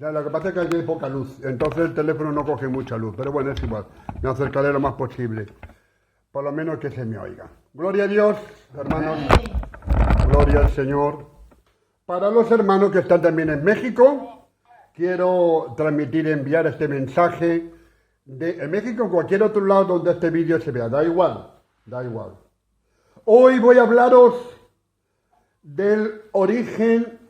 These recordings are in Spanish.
Ya, lo que pasa es que aquí hay poca luz, entonces el teléfono no coge mucha luz, pero bueno, es igual. Me acercaré lo más posible, por lo menos que se me oiga. Gloria a Dios, hermanos. Gloria al Señor. Para los hermanos que están también en México, quiero transmitir, enviar este mensaje en México o cualquier otro lado donde este vídeo se vea. Da igual, da igual. Hoy voy a hablaros del origen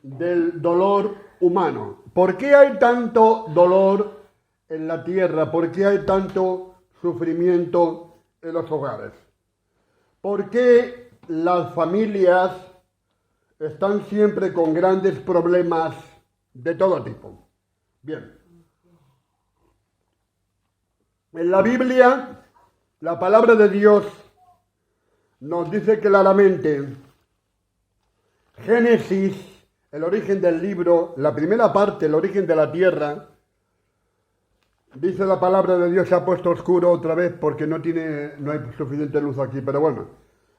del dolor humano. ¿Por qué hay tanto dolor en la tierra? ¿Por qué hay tanto sufrimiento en los hogares? ¿Por qué las familias están siempre con grandes problemas de todo tipo? Bien. En la Biblia, la palabra de Dios nos dice claramente, Génesis, el origen del libro, la primera parte, el origen de la tierra, dice la palabra de Dios, se ha puesto oscuro otra vez porque no hay suficiente luz aquí, pero bueno.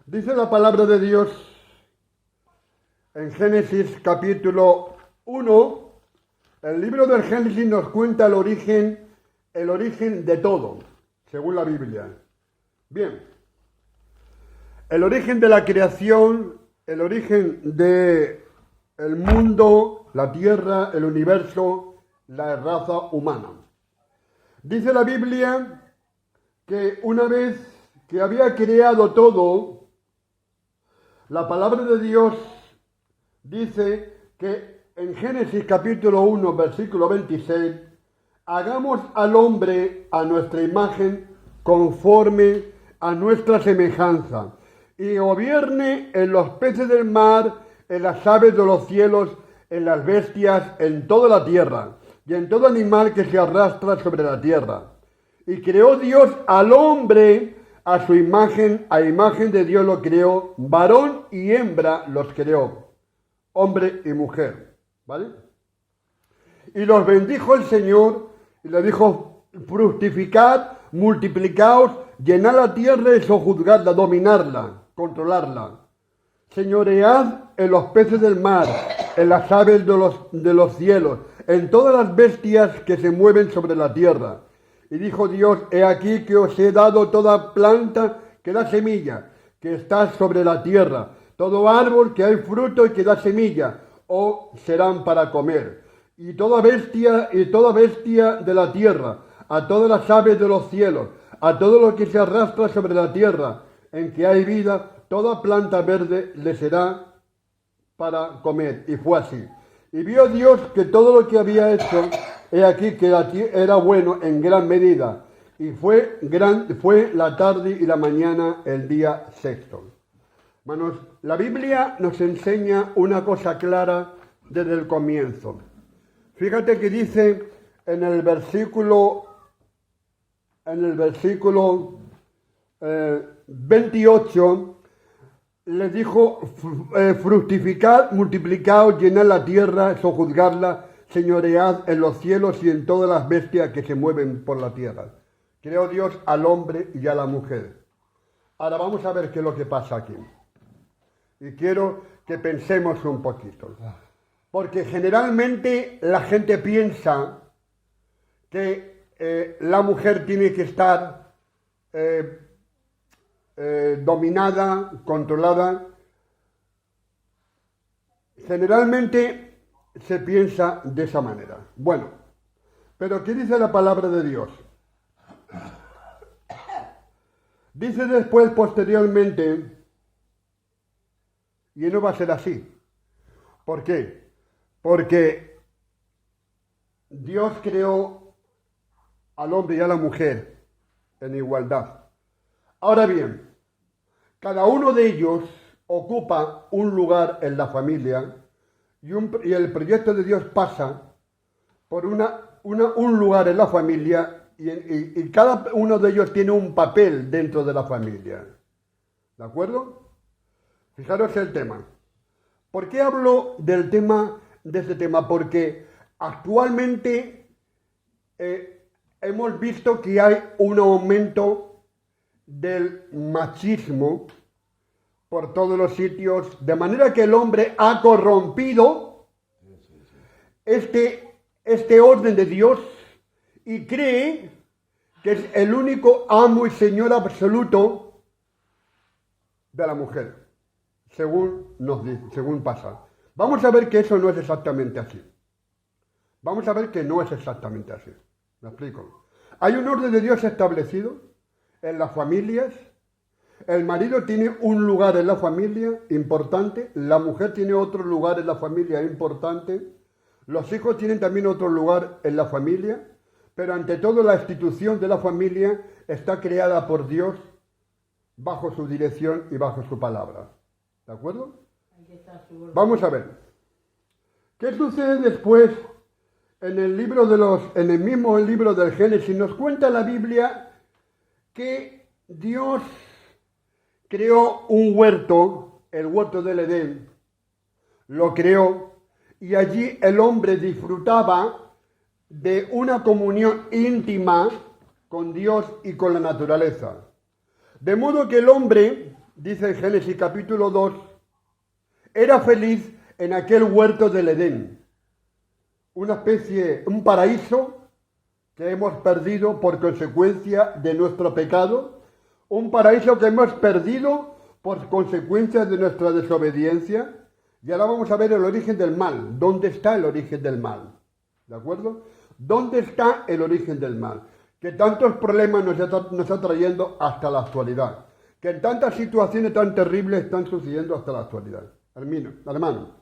Dice la palabra de Dios en Génesis capítulo 1, el libro del Génesis nos cuenta el origen de todo, según la Biblia. Bien, el origen de la creación, el origen de el mundo, la tierra, el universo, la raza humana. Dice la Biblia que una vez que había creado todo, la palabra de Dios dice que en Génesis capítulo 1, versículo 26, hagamos al hombre a nuestra imagen conforme a nuestra semejanza y gobierne en los peces del mar, en las aves de los cielos, en las bestias, en toda la tierra y en todo animal que se arrastra sobre la tierra. Y creó Dios al hombre a su imagen, a imagen de Dios lo creó, varón y hembra los creó, hombre y mujer, ¿vale? Y los bendijo el Señor y le dijo, fructificad, multiplicaos, llenad la tierra y sojuzgadla, dominarla, controlarla. Señoread en los peces del mar, en las aves de los cielos, en todas las bestias que se mueven sobre la tierra. Y dijo Dios, he aquí que os he dado toda planta que da semilla, que está sobre la tierra, todo árbol que hay fruto y que da semilla, o serán para comer. Y toda bestia de la tierra, a todas las aves de los cielos, a todo lo que se arrastra sobre la tierra, en que hay vida, toda planta verde le será para comer. Y fue así. Y vio Dios que todo lo que había hecho, he aquí que era bueno en gran medida. Y fue la tarde y la mañana el día sexto. Hermanos, la Biblia nos enseña una cosa clara desde el comienzo. Fíjate que dice en el versículo 28, le dijo, fructificad, multiplicaos, llenad la tierra, sojuzgadla, señoread en los cielos y en todas las bestias que se mueven por la tierra. Creó Dios al hombre y a la mujer. Ahora vamos a ver qué es lo que pasa aquí. Y quiero que pensemos un poquito. Porque generalmente la gente piensa que la mujer tiene que estar dominada, controlada. Generalmente se piensa de esa manera. Bueno, pero ¿qué dice la palabra de Dios? Dice después, posteriormente, y no va a ser así. ¿Por qué? Porque Dios creó al hombre y a la mujer en igualdad. Ahora bien, cada uno de ellos ocupa un lugar en la familia y el proyecto de Dios pasa por un lugar en la familia y cada uno de ellos tiene un papel dentro de la familia. ¿De acuerdo? Fijaros el tema. ¿Por qué hablo de este tema? Porque actualmente hemos visto que hay un aumento del machismo por todos los sitios, de manera que el hombre ha corrompido este este orden de Dios y cree que es el único amo y señor absoluto de la mujer, según nos dice, según pasa. Vamos a ver que eso no es exactamente así. Vamos a ver que no es exactamente así. ¿Me explico? Hay un orden de Dios establecido en las familias. El marido tiene un lugar en la familia importante, la mujer tiene otro lugar en la familia importante, los hijos tienen también otro lugar en la familia, pero ante todo la institución de la familia está creada por Dios bajo su dirección y bajo su palabra. ¿De acuerdo? Vamos a ver. ¿Qué sucede después en el mismo libro del Génesis? Nos cuenta la Biblia que Dios creó un huerto, el huerto del Edén, lo creó, y allí el hombre disfrutaba de una comunión íntima con Dios y con la naturaleza. De modo que el hombre, dice en Génesis capítulo 2, era feliz en aquel huerto del Edén, una especie, un paraíso que hemos perdido por consecuencia de nuestro pecado, un paraíso que hemos perdido por consecuencia de nuestra desobediencia. Y ahora vamos a ver el origen del mal. ¿Dónde está el origen del mal? ¿De acuerdo? ¿Dónde está el origen del mal? Que tantos problemas nos está trayendo hasta la actualidad. Que tantas situaciones tan terribles están sucediendo hasta la actualidad. Hermano.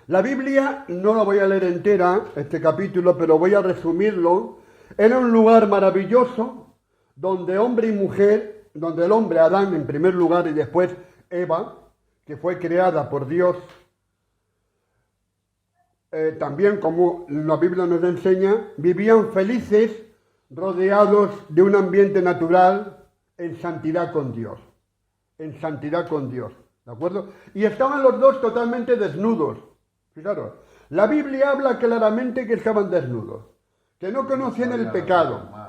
La Biblia no la voy a leer entera, este capítulo, pero voy a resumirlo. Era un lugar maravilloso donde hombre y mujer, donde el hombre, Adán en primer lugar, y después Eva, que fue creada por Dios, también como la Biblia nos enseña, vivían felices, rodeados de un ambiente natural, en santidad con Dios. En santidad con Dios, ¿de acuerdo? Y estaban los dos totalmente desnudos. Fijaros, la Biblia habla claramente que estaban desnudos, que no conocían el pecado.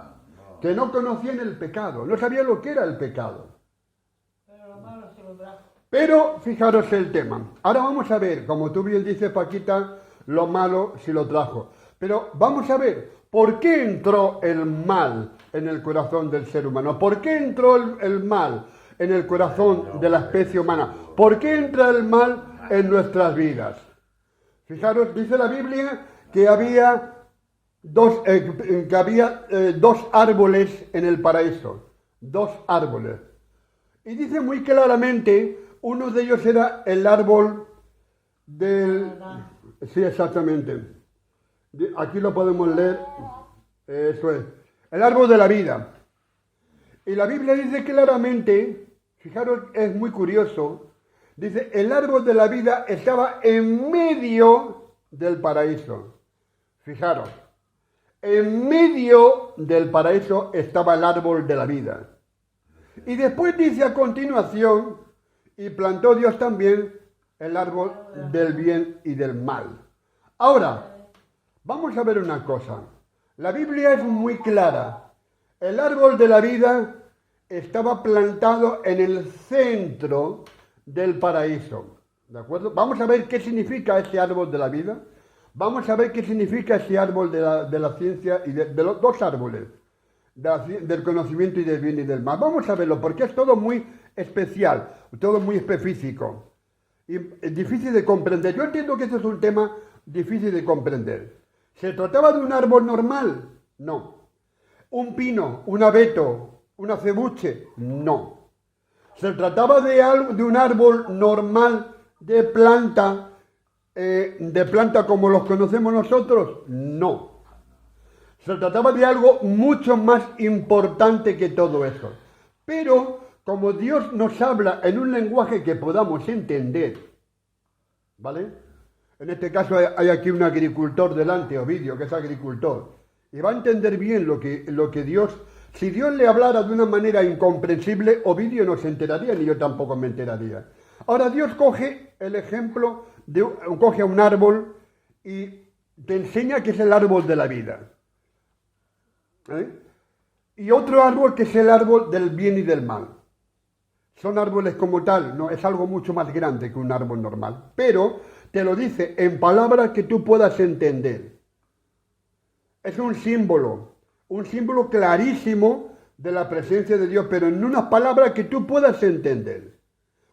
Que no conocían el pecado, no sabían lo que era el pecado. Pero fijaros el tema. Ahora vamos a ver, como tú bien dices, Paquita, lo malo si lo trajo. Pero vamos a ver, ¿por qué entró el mal en el corazón del ser humano? ¿Por qué entró el mal en el corazón de la especie humana? ¿Por qué entra el mal en nuestras vidas? Fijaros, dice la Biblia que había dos árboles en el paraíso, 2 árboles. Y dice muy claramente, uno de ellos era el árbol del... Sí, exactamente. Aquí lo podemos leer, eso es, el árbol de la vida. Y la Biblia dice claramente, fijaros, es muy curioso, dice, el árbol de la vida estaba en medio del paraíso. Fijaros. En medio del paraíso estaba el árbol de la vida. Y después dice a continuación, y plantó Dios también el árbol del bien y del mal. Ahora, vamos a ver una cosa. La Biblia es muy clara. El árbol de la vida estaba plantado en el centro del paraíso. ¿De acuerdo? Vamos a ver qué significa ese árbol de la vida. Vamos a ver qué significa ese árbol de la ciencia y de los 2 árboles, del conocimiento y del bien y del mal. Vamos a verlo porque es todo muy especial, todo muy específico y es difícil de comprender. Yo entiendo que este es un tema difícil de comprender. ¿Se trataba de un árbol normal? No. ¿Un pino, un abeto, un acebuche? No. ¿Se trataba de un árbol normal de planta como los conocemos nosotros? No. Se trataba de algo mucho más importante que todo eso. Pero como Dios nos habla en un lenguaje que podamos entender, ¿vale? En este caso hay aquí un agricultor delante, Ovidio, que es agricultor, y va a entender bien lo que Dios... Si Dios le hablara de una manera incomprensible, Ovidio no se enteraría, ni yo tampoco me enteraría. Ahora Dios coge el ejemplo, coge a un árbol y te enseña que es el árbol de la vida. Y otro árbol que es el árbol del bien y del mal. Son árboles como tal, no, es algo mucho más grande que un árbol normal, pero te lo dice en palabras que tú puedas entender. es un símbolo clarísimo de la presencia de Dios, pero en unas palabras que tú puedas entender.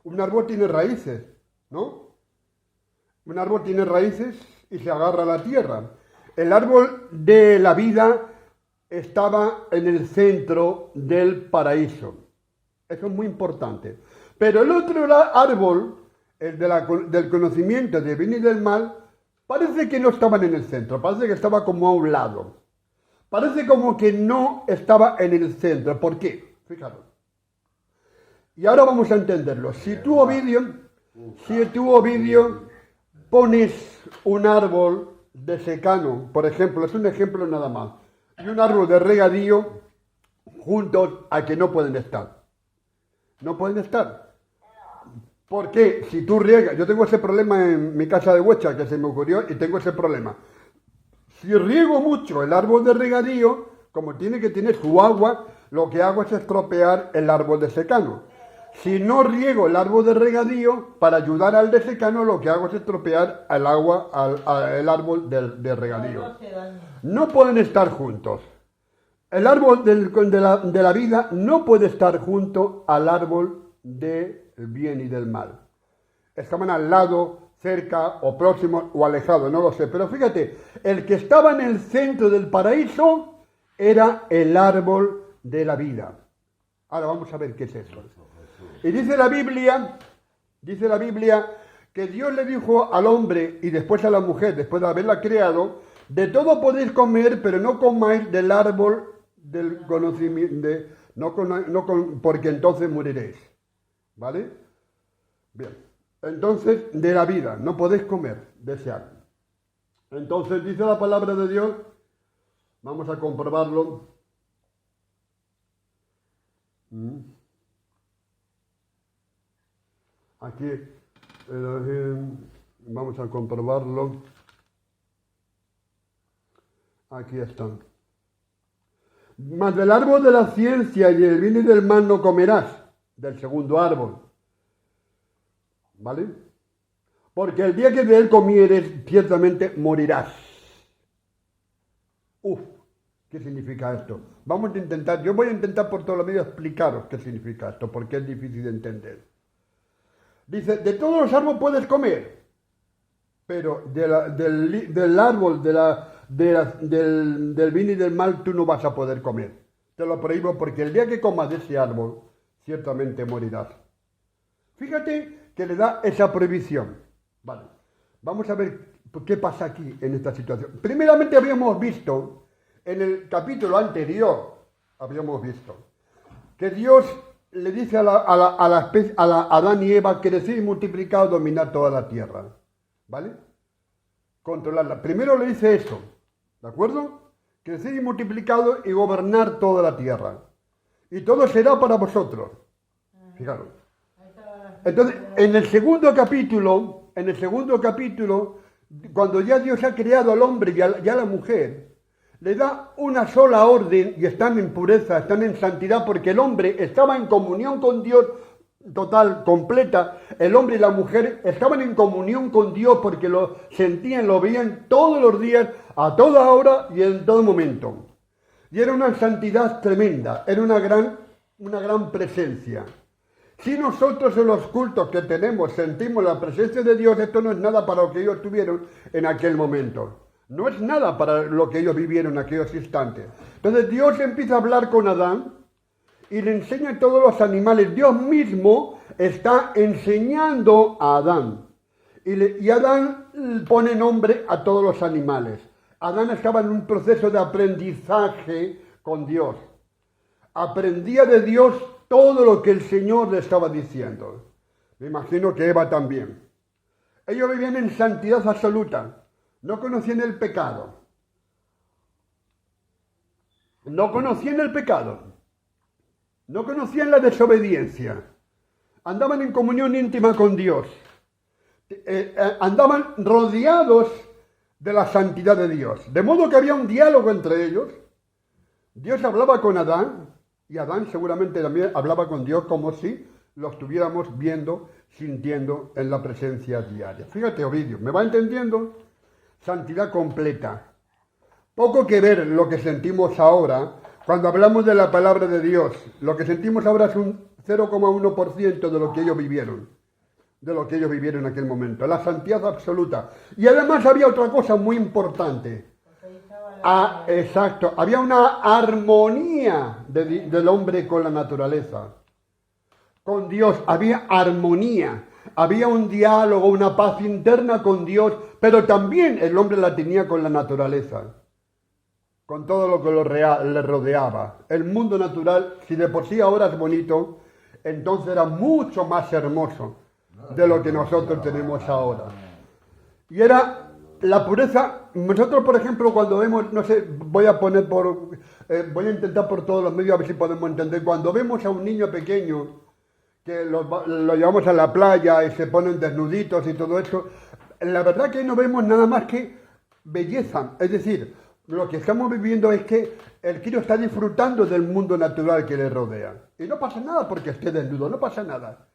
Un árbol tiene raíces, ¿no? Un árbol tiene raíces y se agarra a la tierra. El árbol de la vida estaba en el centro del paraíso. Eso es muy importante. Pero el otro árbol, el del conocimiento del bien y del mal, parece que no estaban en el centro, parece que estaba como a un lado. Parece como que no estaba en el centro. ¿Por qué? Fijaros. Y ahora vamos a entenderlo. Si tú, Ovidio, pones un árbol de secano, por ejemplo, es un ejemplo nada más, y un árbol de regadío, juntos a que no pueden estar. No pueden estar. Porque si tú riegas, yo tengo ese problema en mi casa de Huecha, que se me ocurrió, y tengo ese problema. Si riego mucho el árbol de regadío, como tiene que tener su agua, lo que hago es estropear el árbol de secano. Si no riego el árbol de regadío, para ayudar al de secano, lo que hago es estropear el agua al árbol de regadío. No pueden estar juntos. El árbol de la vida no puede estar junto al árbol del bien y del mal. Estaban al lado, cerca o próximos o alejados, no lo sé. Pero fíjate, el que estaba en el centro del paraíso era el árbol de la vida. Ahora vamos a ver qué es eso. Y dice la Biblia que Dios le dijo al hombre y después a la mujer, después de haberla creado, de todo podéis comer, pero no comáis del árbol del conocimiento, porque entonces moriréis. ¿Vale? Bien. Entonces, de la vida, no podéis comer de ese árbol. Entonces, dice la palabra de Dios, vamos a comprobarlo. Aquí, vamos a comprobarlo. Aquí están. Mas del árbol de la ciencia y el bien y del mal no comerás, del segundo árbol. ¿Vale? Porque el día que de él comieres, ciertamente morirás. ¿Qué significa esto? Vamos a intentar, yo voy a intentar por todo lo medio explicaros qué significa esto, porque es difícil de entender. Dice, de todos los árboles puedes comer, pero del árbol del bien y del mal tú no vas a poder comer. Te lo prohíbo porque el día que comas de ese árbol, ciertamente morirás. Fíjate que le da esa prohibición. Vale, vamos a ver qué pasa aquí en esta situación. Primeramente habíamos visto, en el capítulo anterior, que Dios le dice a Adán y Eva, creced y multiplicad, dominad toda la tierra. ¿Vale? Controlarla. Primero le dice eso, ¿de acuerdo? Creced y multiplicad y gobernar toda la tierra. Y todo será para vosotros. Fijaros. Entonces, en el segundo capítulo, cuando ya Dios ha creado al hombre y a la mujer, le da una sola orden y están en pureza, están en santidad, porque el hombre estaba en comunión con Dios total, completa. El hombre y la mujer estaban en comunión con Dios porque lo sentían, lo veían todos los días, a toda hora y en todo momento. Y era una santidad tremenda, era una gran presencia. Si nosotros en los cultos que tenemos sentimos la presencia de Dios, esto no es nada para lo que ellos tuvieron en aquel momento. No es nada para lo que ellos vivieron en aquellos instantes. Entonces Dios empieza a hablar con Adán y le enseña a todos los animales. Dios mismo está enseñando a Adán. Y Adán pone nombre a todos los animales. Adán estaba en un proceso de aprendizaje con Dios. Aprendía de Dios todo lo que el Señor le estaba diciendo. Me imagino que Eva también. Ellos vivían en santidad absoluta. No conocían el pecado. No conocían la desobediencia. Andaban en comunión íntima con Dios. Andaban rodeados de la santidad de Dios. De modo que había un diálogo entre ellos. Dios hablaba con Adán y Adán seguramente también hablaba con Dios como si lo estuviéramos viendo, sintiendo en la presencia diaria. Fíjate, Ovidio, ¿me va entendiendo? Santidad completa. poco que ver lo que sentimos ahora cuando hablamos de la palabra de Dios. Lo que sentimos ahora es un 0,1% de lo que ellos vivieron. De lo que ellos vivieron en aquel momento. La santidad absoluta. Y además había otra cosa muy importante. Exacto. Había una armonía del hombre con la naturaleza. Con Dios. Había armonía. Había un diálogo, una paz interna con Dios. Pero también el hombre la tenía con la naturaleza. Con todo lo que le rodeaba. El mundo natural, si de por sí ahora es bonito, entonces era mucho más hermoso de lo que nosotros tenemos ahora. Y era la pureza. Nosotros, por ejemplo, cuando vemos, no sé, voy a intentar por todos los medios a ver si podemos entender, cuando vemos a un niño pequeño que lo llevamos a la playa y se ponen desnuditos y todo eso, la verdad que no vemos nada más que belleza. Es decir, lo que estamos viviendo es que el crío está disfrutando del mundo natural que le rodea. Y no pasa nada porque esté desnudo, no pasa nada.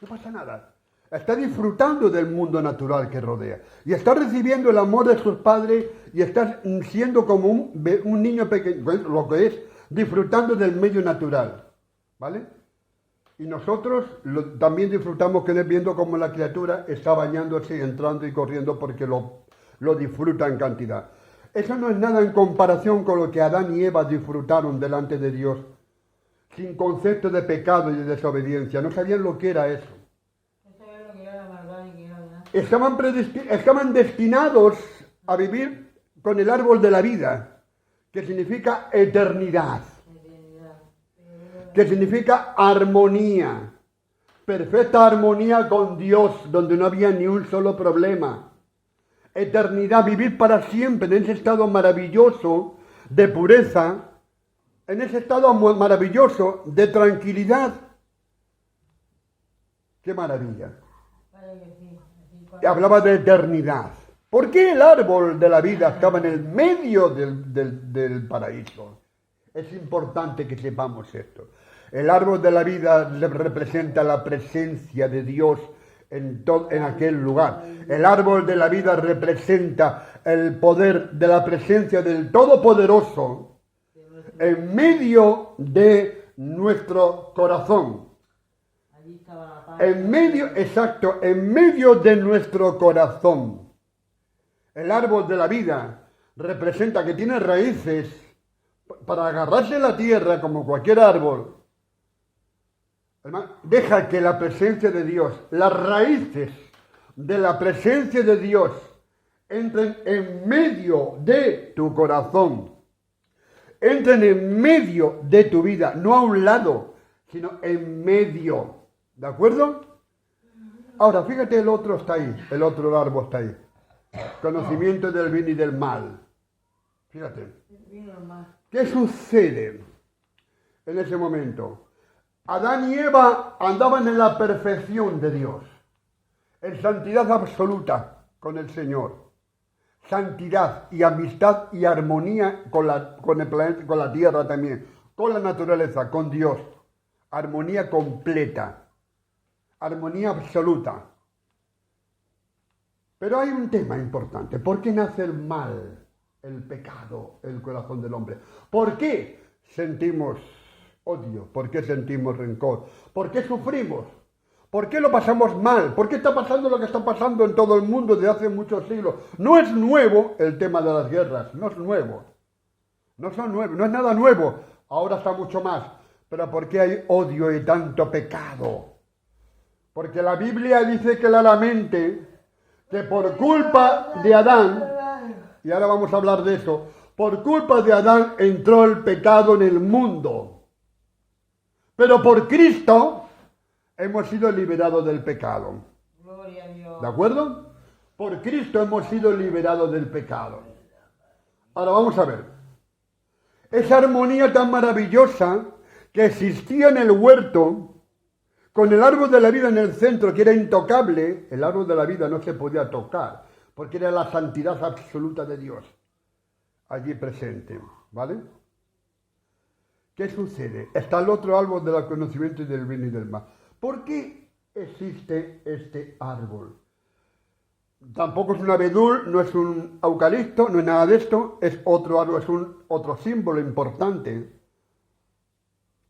No pasa nada. Está disfrutando del mundo natural que rodea. Y está recibiendo el amor de sus padres y está siendo como un niño pequeño, lo que es disfrutando del medio natural. ¿Vale? Y nosotros también disfrutamos viendo cómo la criatura está bañándose, entrando y corriendo porque lo disfruta en cantidad. Eso no es nada en comparación con lo que Adán y Eva disfrutaron delante de Dios, sin concepto de pecado y de desobediencia. No sabían lo que era eso. Estaban destinados a vivir con el árbol de la vida, que significa eternidad, que significa armonía, perfecta armonía con Dios, donde no había ni un solo problema. Eternidad, vivir para siempre en ese estado maravilloso de pureza, en ese estado maravilloso de tranquilidad. ¡Qué maravilla! Y hablaba de eternidad. ¿Por qué el árbol de la vida estaba en el medio del paraíso? Es importante que sepamos esto. El árbol de la vida representa la presencia de Dios en aquel lugar. El árbol de la vida representa el poder de la presencia del Todopoderoso en medio de nuestro corazón. En medio de nuestro corazón. El árbol de la vida representa que tiene raíces para agarrarse la tierra como cualquier árbol. Deja que la presencia de Dios, las raíces de la presencia de Dios entren en medio de tu corazón, entren en medio de tu vida, no a un lado, sino en medio. ¿De acuerdo? Ahora, fíjate, el otro está ahí, el otro árbol está ahí. Conocimiento del bien y del mal. Fíjate. ¿Qué sucede en ese momento? Adán y Eva andaban en la perfección de Dios, en santidad absoluta con el Señor, santidad y amistad y armonía con el planeta, con la tierra también, con la naturaleza, con Dios, armonía completa, armonía absoluta. Pero hay un tema importante. ¿Por qué nace el mal, el pecado, el corazón del hombre? ¿Por qué sentimos odio? ¿Por qué sentimos rencor? ¿Por qué sufrimos? ¿Por qué lo pasamos mal? ¿Por qué está pasando lo que está pasando en todo el mundo desde hace muchos siglos? No es nuevo el tema de las guerras, no es nuevo. No es nada nuevo. Ahora está mucho más. Pero ¿por qué hay odio y tanto pecado? Porque la Biblia dice claramente que por culpa de Adán, y ahora vamos a hablar de eso, por culpa de Adán entró el pecado en el mundo. Pero por Cristo hemos sido liberados del pecado. Gloria a Dios. ¿De acuerdo? Por Cristo hemos sido liberados del pecado. Ahora vamos a ver. Esa armonía tan maravillosa que existía en el huerto, con el árbol de la vida en el centro, que era intocable. El árbol de la vida no se podía tocar, porque era la santidad absoluta de Dios allí presente, ¿vale? ¿Qué sucede? Está el otro árbol del conocimiento y del bien y del mal. ¿Por qué existe este árbol? tampoco es un abedul, no es un eucalipto, no es nada de esto, es otro árbol, es otro símbolo importante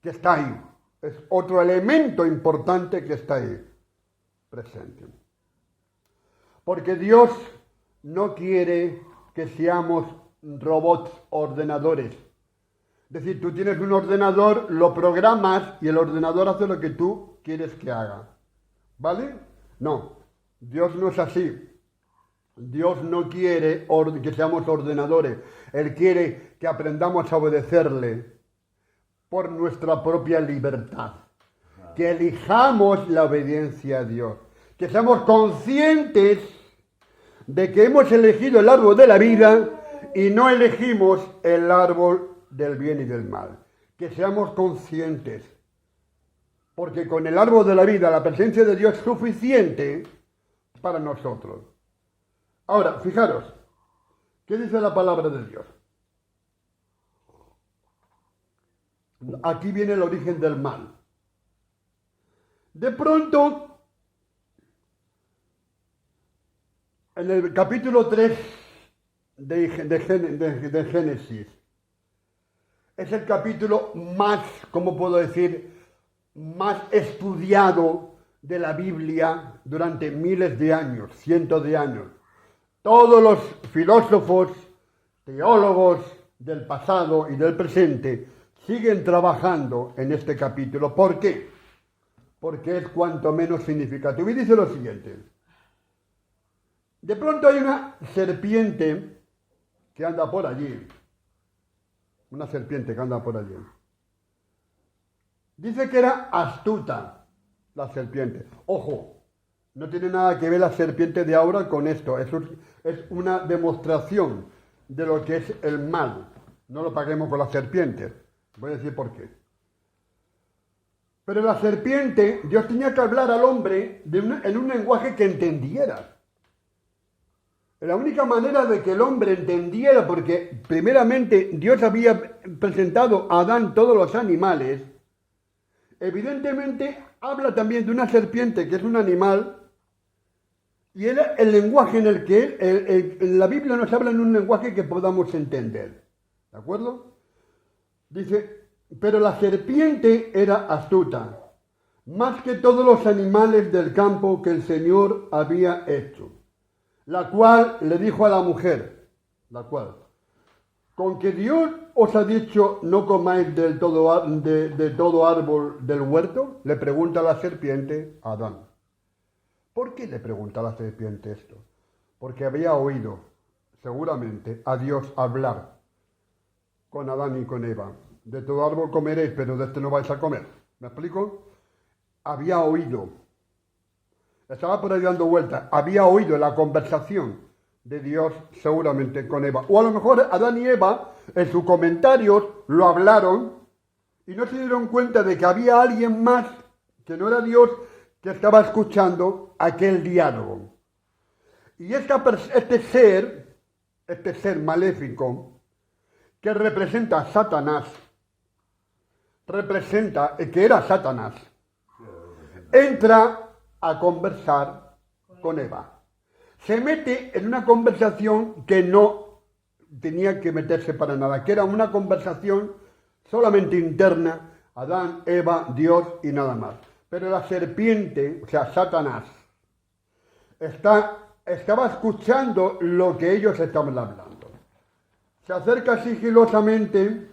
que está ahí. Es otro elemento importante que está ahí presente. Porque Dios no quiere que seamos robots, ordenadores. Es decir, tú tienes un ordenador, lo programas y el ordenador hace lo que tú quieres que haga. ¿Vale? No, Dios no es así. Dios no quiere que seamos ordenadores. Él quiere que aprendamos a obedecerle por nuestra propia libertad. Que elijamos la obediencia a Dios. Que seamos conscientes de que hemos elegido el árbol de la vida y no elegimos el árbol del bien y del mal. Que seamos conscientes. Porque con el árbol de la vida la presencia de Dios es suficiente para nosotros. Ahora, fijaros, ¿qué dice la palabra de Dios? Aquí viene el origen del mal. De pronto, en el capítulo 3 de Génesis, es el capítulo más, ¿cómo puedo decir?, más estudiado de la Biblia durante miles de años, cientos de años. Todos los filósofos, teólogos del pasado y del presente siguen trabajando en este capítulo. ¿Por qué? Porque es cuanto menos significativo. Y dice lo siguiente. De pronto hay una serpiente que anda por allí. Una serpiente que anda por allí. Dice que era astuta la serpiente. Ojo, no tiene nada que ver la serpiente de ahora con esto. Eso es una demostración de lo que es el mal. No lo paguemos con las serpientes. Voy a decir por qué. Pero la serpiente, Dios tenía que hablar al hombre en un lenguaje que entendiera. La única manera de que el hombre entendiera, porque primeramente Dios había presentado a Adán todos los animales, evidentemente habla también de una serpiente que es un animal, y era el lenguaje en el que la Biblia nos habla en un lenguaje que podamos entender. ¿De acuerdo? Dice, pero la serpiente era astuta, más que todos los animales del campo que el Señor había hecho, la cual le dijo a la mujer, con que Dios os ha dicho no comáis de todo árbol del huerto, le pregunta la serpiente a Adán. ¿Por qué le pregunta la serpiente esto? Porque había oído, seguramente, a Dios hablar con Adán y con Eva. De todo árbol comeréis, pero de este no vais a comer. ¿Me explico? Había oído. Estaba por ahí dando vueltas. Había oído la conversación de Dios seguramente con Eva. O a lo mejor Adán y Eva en sus comentarios lo hablaron y no se dieron cuenta de que había alguien más que no era Dios que estaba escuchando aquel diálogo. Y este ser maléfico que representa a Satanás, que era Satanás, entra a conversar con Eva. Se mete en una conversación que no tenía que meterse para nada, que era una conversación solamente interna, Adán, Eva, Dios y nada más. Pero la serpiente, o sea, Satanás, estaba escuchando lo que ellos estaban hablando. Se acerca sigilosamente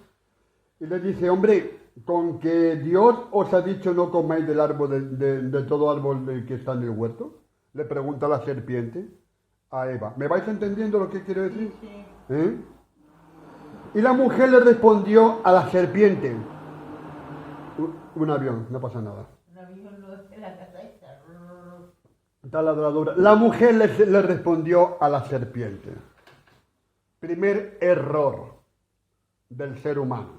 y le dice, hombre, con que Dios os ha dicho no comáis del árbol de todo árbol que está en el huerto, le pregunta la serpiente a Eva. ¿Me vais entendiendo lo que quiero decir? Sí. ¿Eh? Y la mujer le respondió a la serpiente. Un avión, no pasa nada. Un avión no es de la casa esta. Está ladradura. La mujer le respondió a la serpiente. Primer error del ser humano,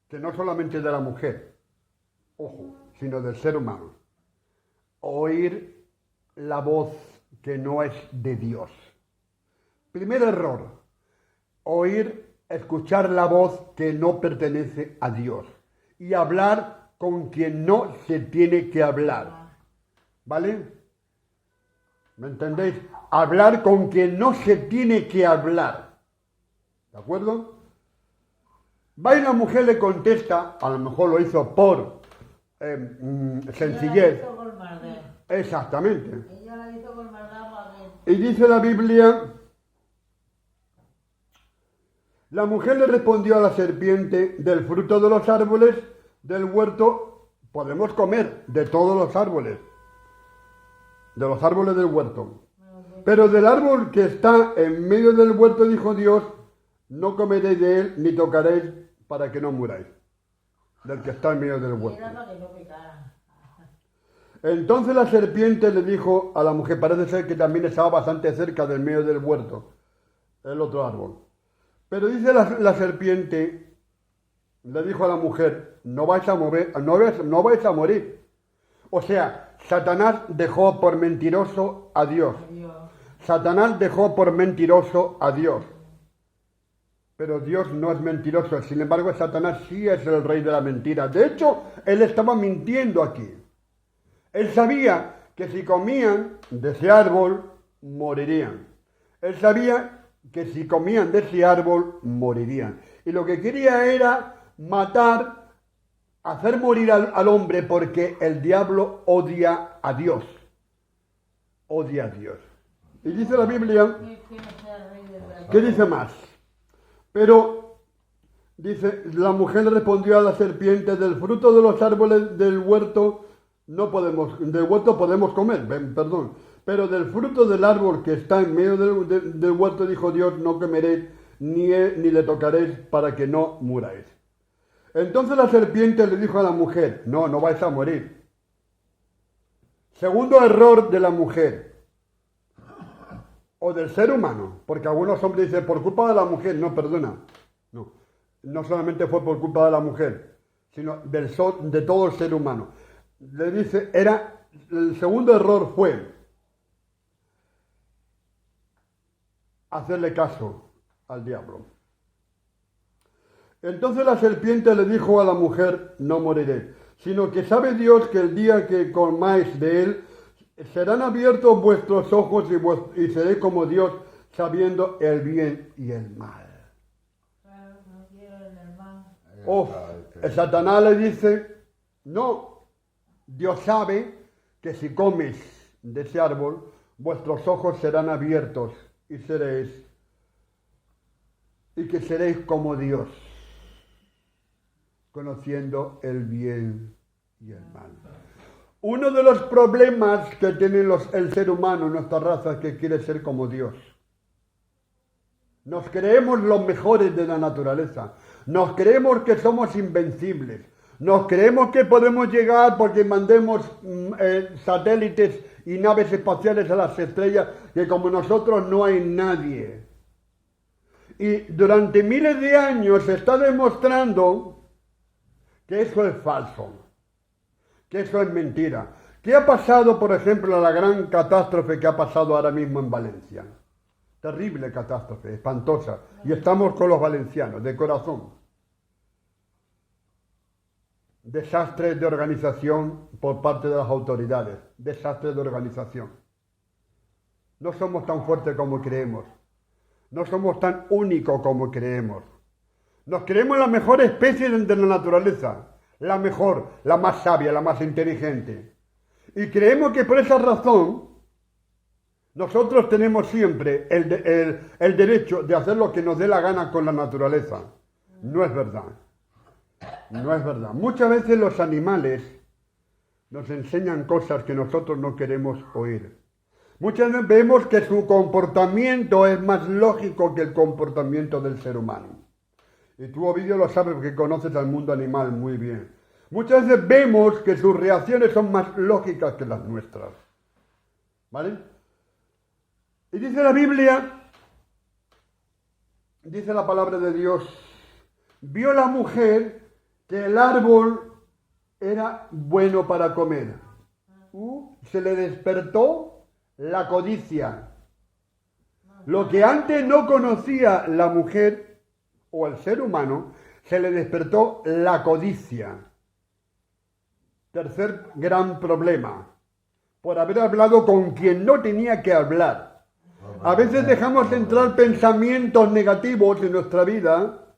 que no solamente de la mujer, ojo, sino del ser humano. Oír la voz que no es de Dios. Primer error, escuchar la voz que no pertenece a Dios y hablar con quien no se tiene que hablar. ¿Vale? ¿Me entendéis? Hablar con quien no se tiene que hablar. ¿De acuerdo? Va y la mujer le contesta, a lo mejor lo hizo por sencillez. Ella la hizo con maldad. Exactamente. Ella la hizo con maldad para que... Y dice la Biblia, la mujer le respondió a la serpiente, del fruto de los árboles del huerto podemos comer, de todos los árboles, de los árboles del huerto. Pero del árbol que está en medio del huerto, dijo Dios, no comeréis de él ni tocaréis para que no muráis. Del que está en medio del huerto. Era para que no picara. Entonces la serpiente le dijo a la mujer, parece ser que también estaba bastante cerca del medio del huerto, el otro árbol. Pero dice la serpiente, le dijo a la mujer, no vais a morir. O sea, Satanás dejó por mentiroso a Dios. Adiós. Satanás dejó por mentiroso a Dios. Pero Dios no es mentiroso. Sin embargo, Satanás sí es el rey de la mentira. De hecho, él estaba mintiendo aquí. Él sabía que si comían de ese árbol, morirían. Él sabía que si comían de ese árbol, morirían. Y lo que quería era matar, hacer morir al hombre, porque el diablo odia a Dios. Odia a Dios. Y dice la Biblia, ¿qué dice más? Pero, dice, la mujer le respondió a la serpiente, del fruto de los árboles del huerto podemos comer, perdón. Pero del fruto del árbol que está en medio del huerto, dijo Dios, no comeréis ni le tocaréis para que no muráis. Entonces la serpiente le dijo a la mujer, no vais a morir. Segundo error de la mujer, o del ser humano, porque algunos hombres dicen, por culpa de la mujer, no, perdona. No solamente fue por culpa de la mujer, sino de todo el ser humano. Le dice, el segundo error fue hacerle caso al diablo. Entonces la serpiente le dijo a la mujer, no moriré, sino que sabe Dios que el día que comáis de él, serán abiertos vuestros ojos y seréis como Dios, sabiendo el bien y el mal. Claro, no quiero el mal. Satanás le dice, no, Dios sabe que si comes de ese árbol, vuestros ojos serán abiertos y que seréis como Dios, conociendo el bien y el mal. Uno de los problemas que tiene el ser humano, nuestra raza, es que quiere ser como Dios. Nos creemos los mejores de la naturaleza. Nos creemos que somos invencibles. Nos creemos que podemos llegar porque mandemos satélites y naves espaciales a las estrellas, que como nosotros no hay nadie. Y durante miles de años se está demostrando que eso es falso, que eso es mentira. ¿Qué ha pasado, por ejemplo, a la gran catástrofe que ha pasado ahora mismo en Valencia? Terrible catástrofe, espantosa. Y estamos con los valencianos, de corazón. Desastre de organización por parte de las autoridades. Desastre de organización. No somos tan fuertes como creemos. No somos tan únicos como creemos. Nos creemos la mejor especie de la naturaleza. La mejor, la más sabia, la más inteligente. Y creemos que por esa razón nosotros tenemos siempre el derecho de hacer lo que nos dé la gana con la naturaleza. No es verdad. No es verdad. Muchas veces los animales nos enseñan cosas que nosotros no queremos oír. Muchas veces vemos que su comportamiento es más lógico que el comportamiento del ser humano. Y tú, Ovidio, lo sabes porque conoces al mundo animal muy bien. Muchas veces vemos que sus reacciones son más lógicas que las nuestras. ¿Vale? Y dice la Biblia, dice la palabra de Dios, vio la mujer que el árbol era bueno para comer. Se le despertó la codicia. Lo que antes no conocía la mujer o el ser humano, se le despertó la codicia. Tercer gran problema. por haber hablado con quien no tenía que hablar. A veces dejamos entrar pensamientos negativos en nuestra vida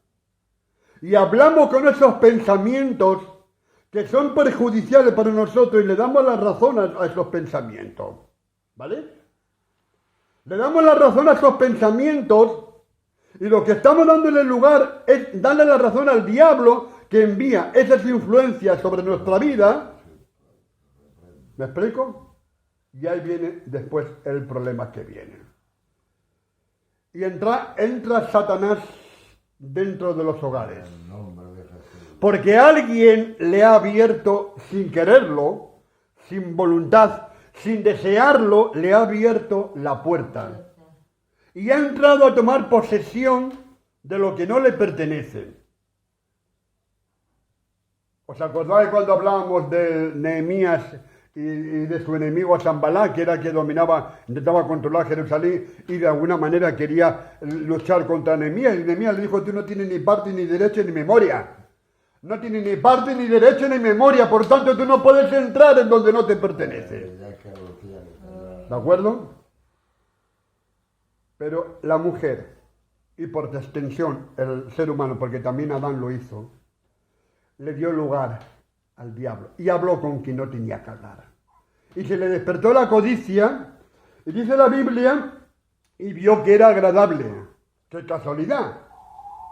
y hablamos con esos pensamientos que son perjudiciales para nosotros y le damos la razón a esos pensamientos. ¿Vale? Le damos la razón a esos pensamientos y lo que estamos dándole lugar es darle la razón al diablo que envía esas influencias sobre nuestra vida. ¿Me explico? Y ahí viene después el problema que viene. Y entra Satanás dentro de los hogares. Porque alguien le ha abierto, sin quererlo, sin voluntad, sin desearlo, le ha abierto la puerta. Y ha entrado a tomar posesión de lo que no le pertenece. ¿Os acordáis cuando hablábamos de Nehemías y de su enemigo Sanballat, que era el que dominaba, intentaba controlar Jerusalén y de alguna manera quería luchar contra Nehemías? Y Nehemías le dijo: tú no tienes ni parte, ni derecho, ni memoria. No tienes ni parte, ni derecho, ni memoria, por tanto tú no puedes entrar en donde no te pertenece. ¿De acuerdo? Pero la mujer, y por extensión el ser humano, porque también Adán lo hizo, le dio lugar al diablo y habló con quien no tenía que hablar. Y se le despertó la codicia, y dice la Biblia, y vio que era agradable. ¡Qué casualidad!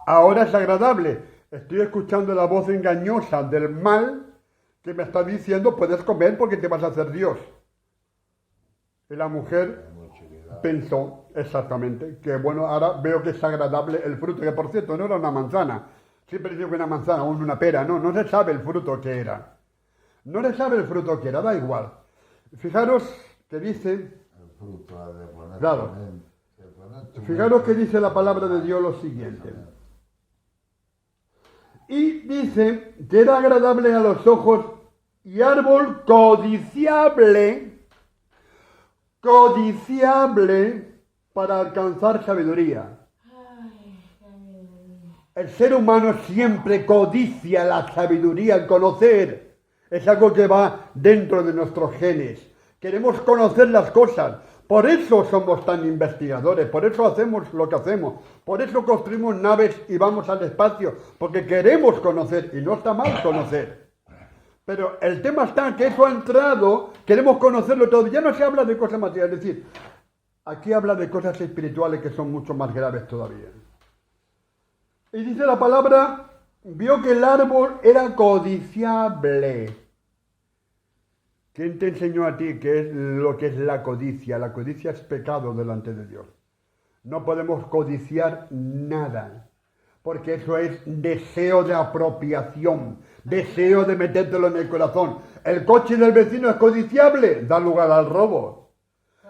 Ahora es agradable. Estoy escuchando la voz engañosa del mal que me está diciendo: puedes comer porque te vas a hacer Dios. Y la mujer pensó exactamente que, bueno, ahora veo que es agradable el fruto, que por cierto no era una manzana. Siempre digo que una manzana o una pera, no se sabe el fruto que era. No se sabe el fruto que era, da igual. Fijaros que dice, El fruto de poner claro, fijaros que dice la palabra de Dios lo siguiente. Y dice que era agradable a los ojos y árbol codiciable para alcanzar sabiduría. El ser humano siempre codicia la sabiduría, el conocer. Es algo que va dentro de nuestros genes. Queremos conocer las cosas. Por eso somos tan investigadores, por eso hacemos lo que hacemos, por eso construimos naves y vamos al espacio, porque queremos conocer, y no está mal conocer. Pero el tema está que eso ha entrado, queremos conocerlo todo. Ya no se habla de cosas materiales, es decir, aquí habla de cosas espirituales que son mucho más graves todavía. Y dice la palabra, vio que el árbol era codiciable. ¿Quién te enseñó a ti qué es lo que es la codicia? La codicia es pecado delante de Dios. No podemos codiciar nada, porque eso es deseo de apropiación, deseo de metértelo en el corazón. El coche del vecino es codiciable, da lugar al robo.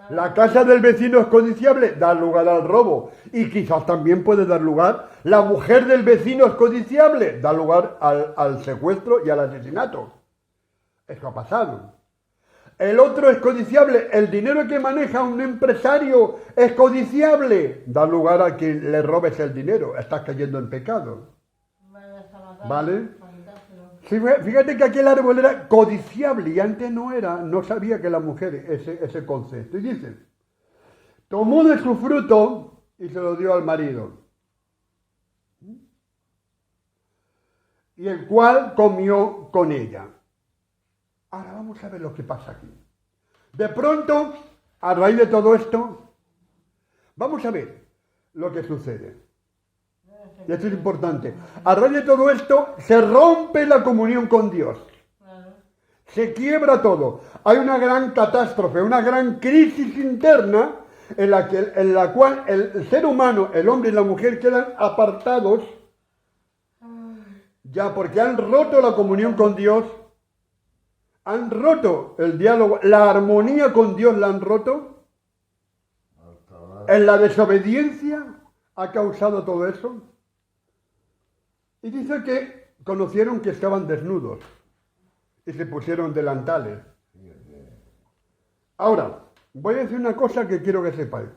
La casa del vecino es codiciable, da lugar al robo. Y quizás también puede dar lugar, la mujer del vecino es codiciable, da lugar al secuestro y al asesinato. Eso ha pasado. El otro es codiciable, el dinero que maneja un empresario es codiciable, da lugar a que le robes el dinero, estás cayendo en pecado. ¿Vale? Sí, fíjate que aquel árbol era codiciable y antes no sabía que la mujer ese concepto. Y dice, tomó de su fruto y se lo dio al marido, y el cual comió con ella. Ahora vamos a ver lo que pasa aquí. De pronto, a raíz de todo esto, vamos a ver lo que sucede. Y esto es importante. A raíz de todo esto, se rompe la comunión con Dios. Se quiebra todo. Hay una gran catástrofe, una gran crisis interna en la cual el ser humano, el hombre y la mujer quedan apartados ya porque han roto la comunión con Dios. Han roto el diálogo, la armonía con Dios la han roto. En la desobediencia ha causado todo eso. Y dice que conocieron que estaban desnudos y se pusieron delantales. Ahora, voy a decir una cosa que quiero que sepáis.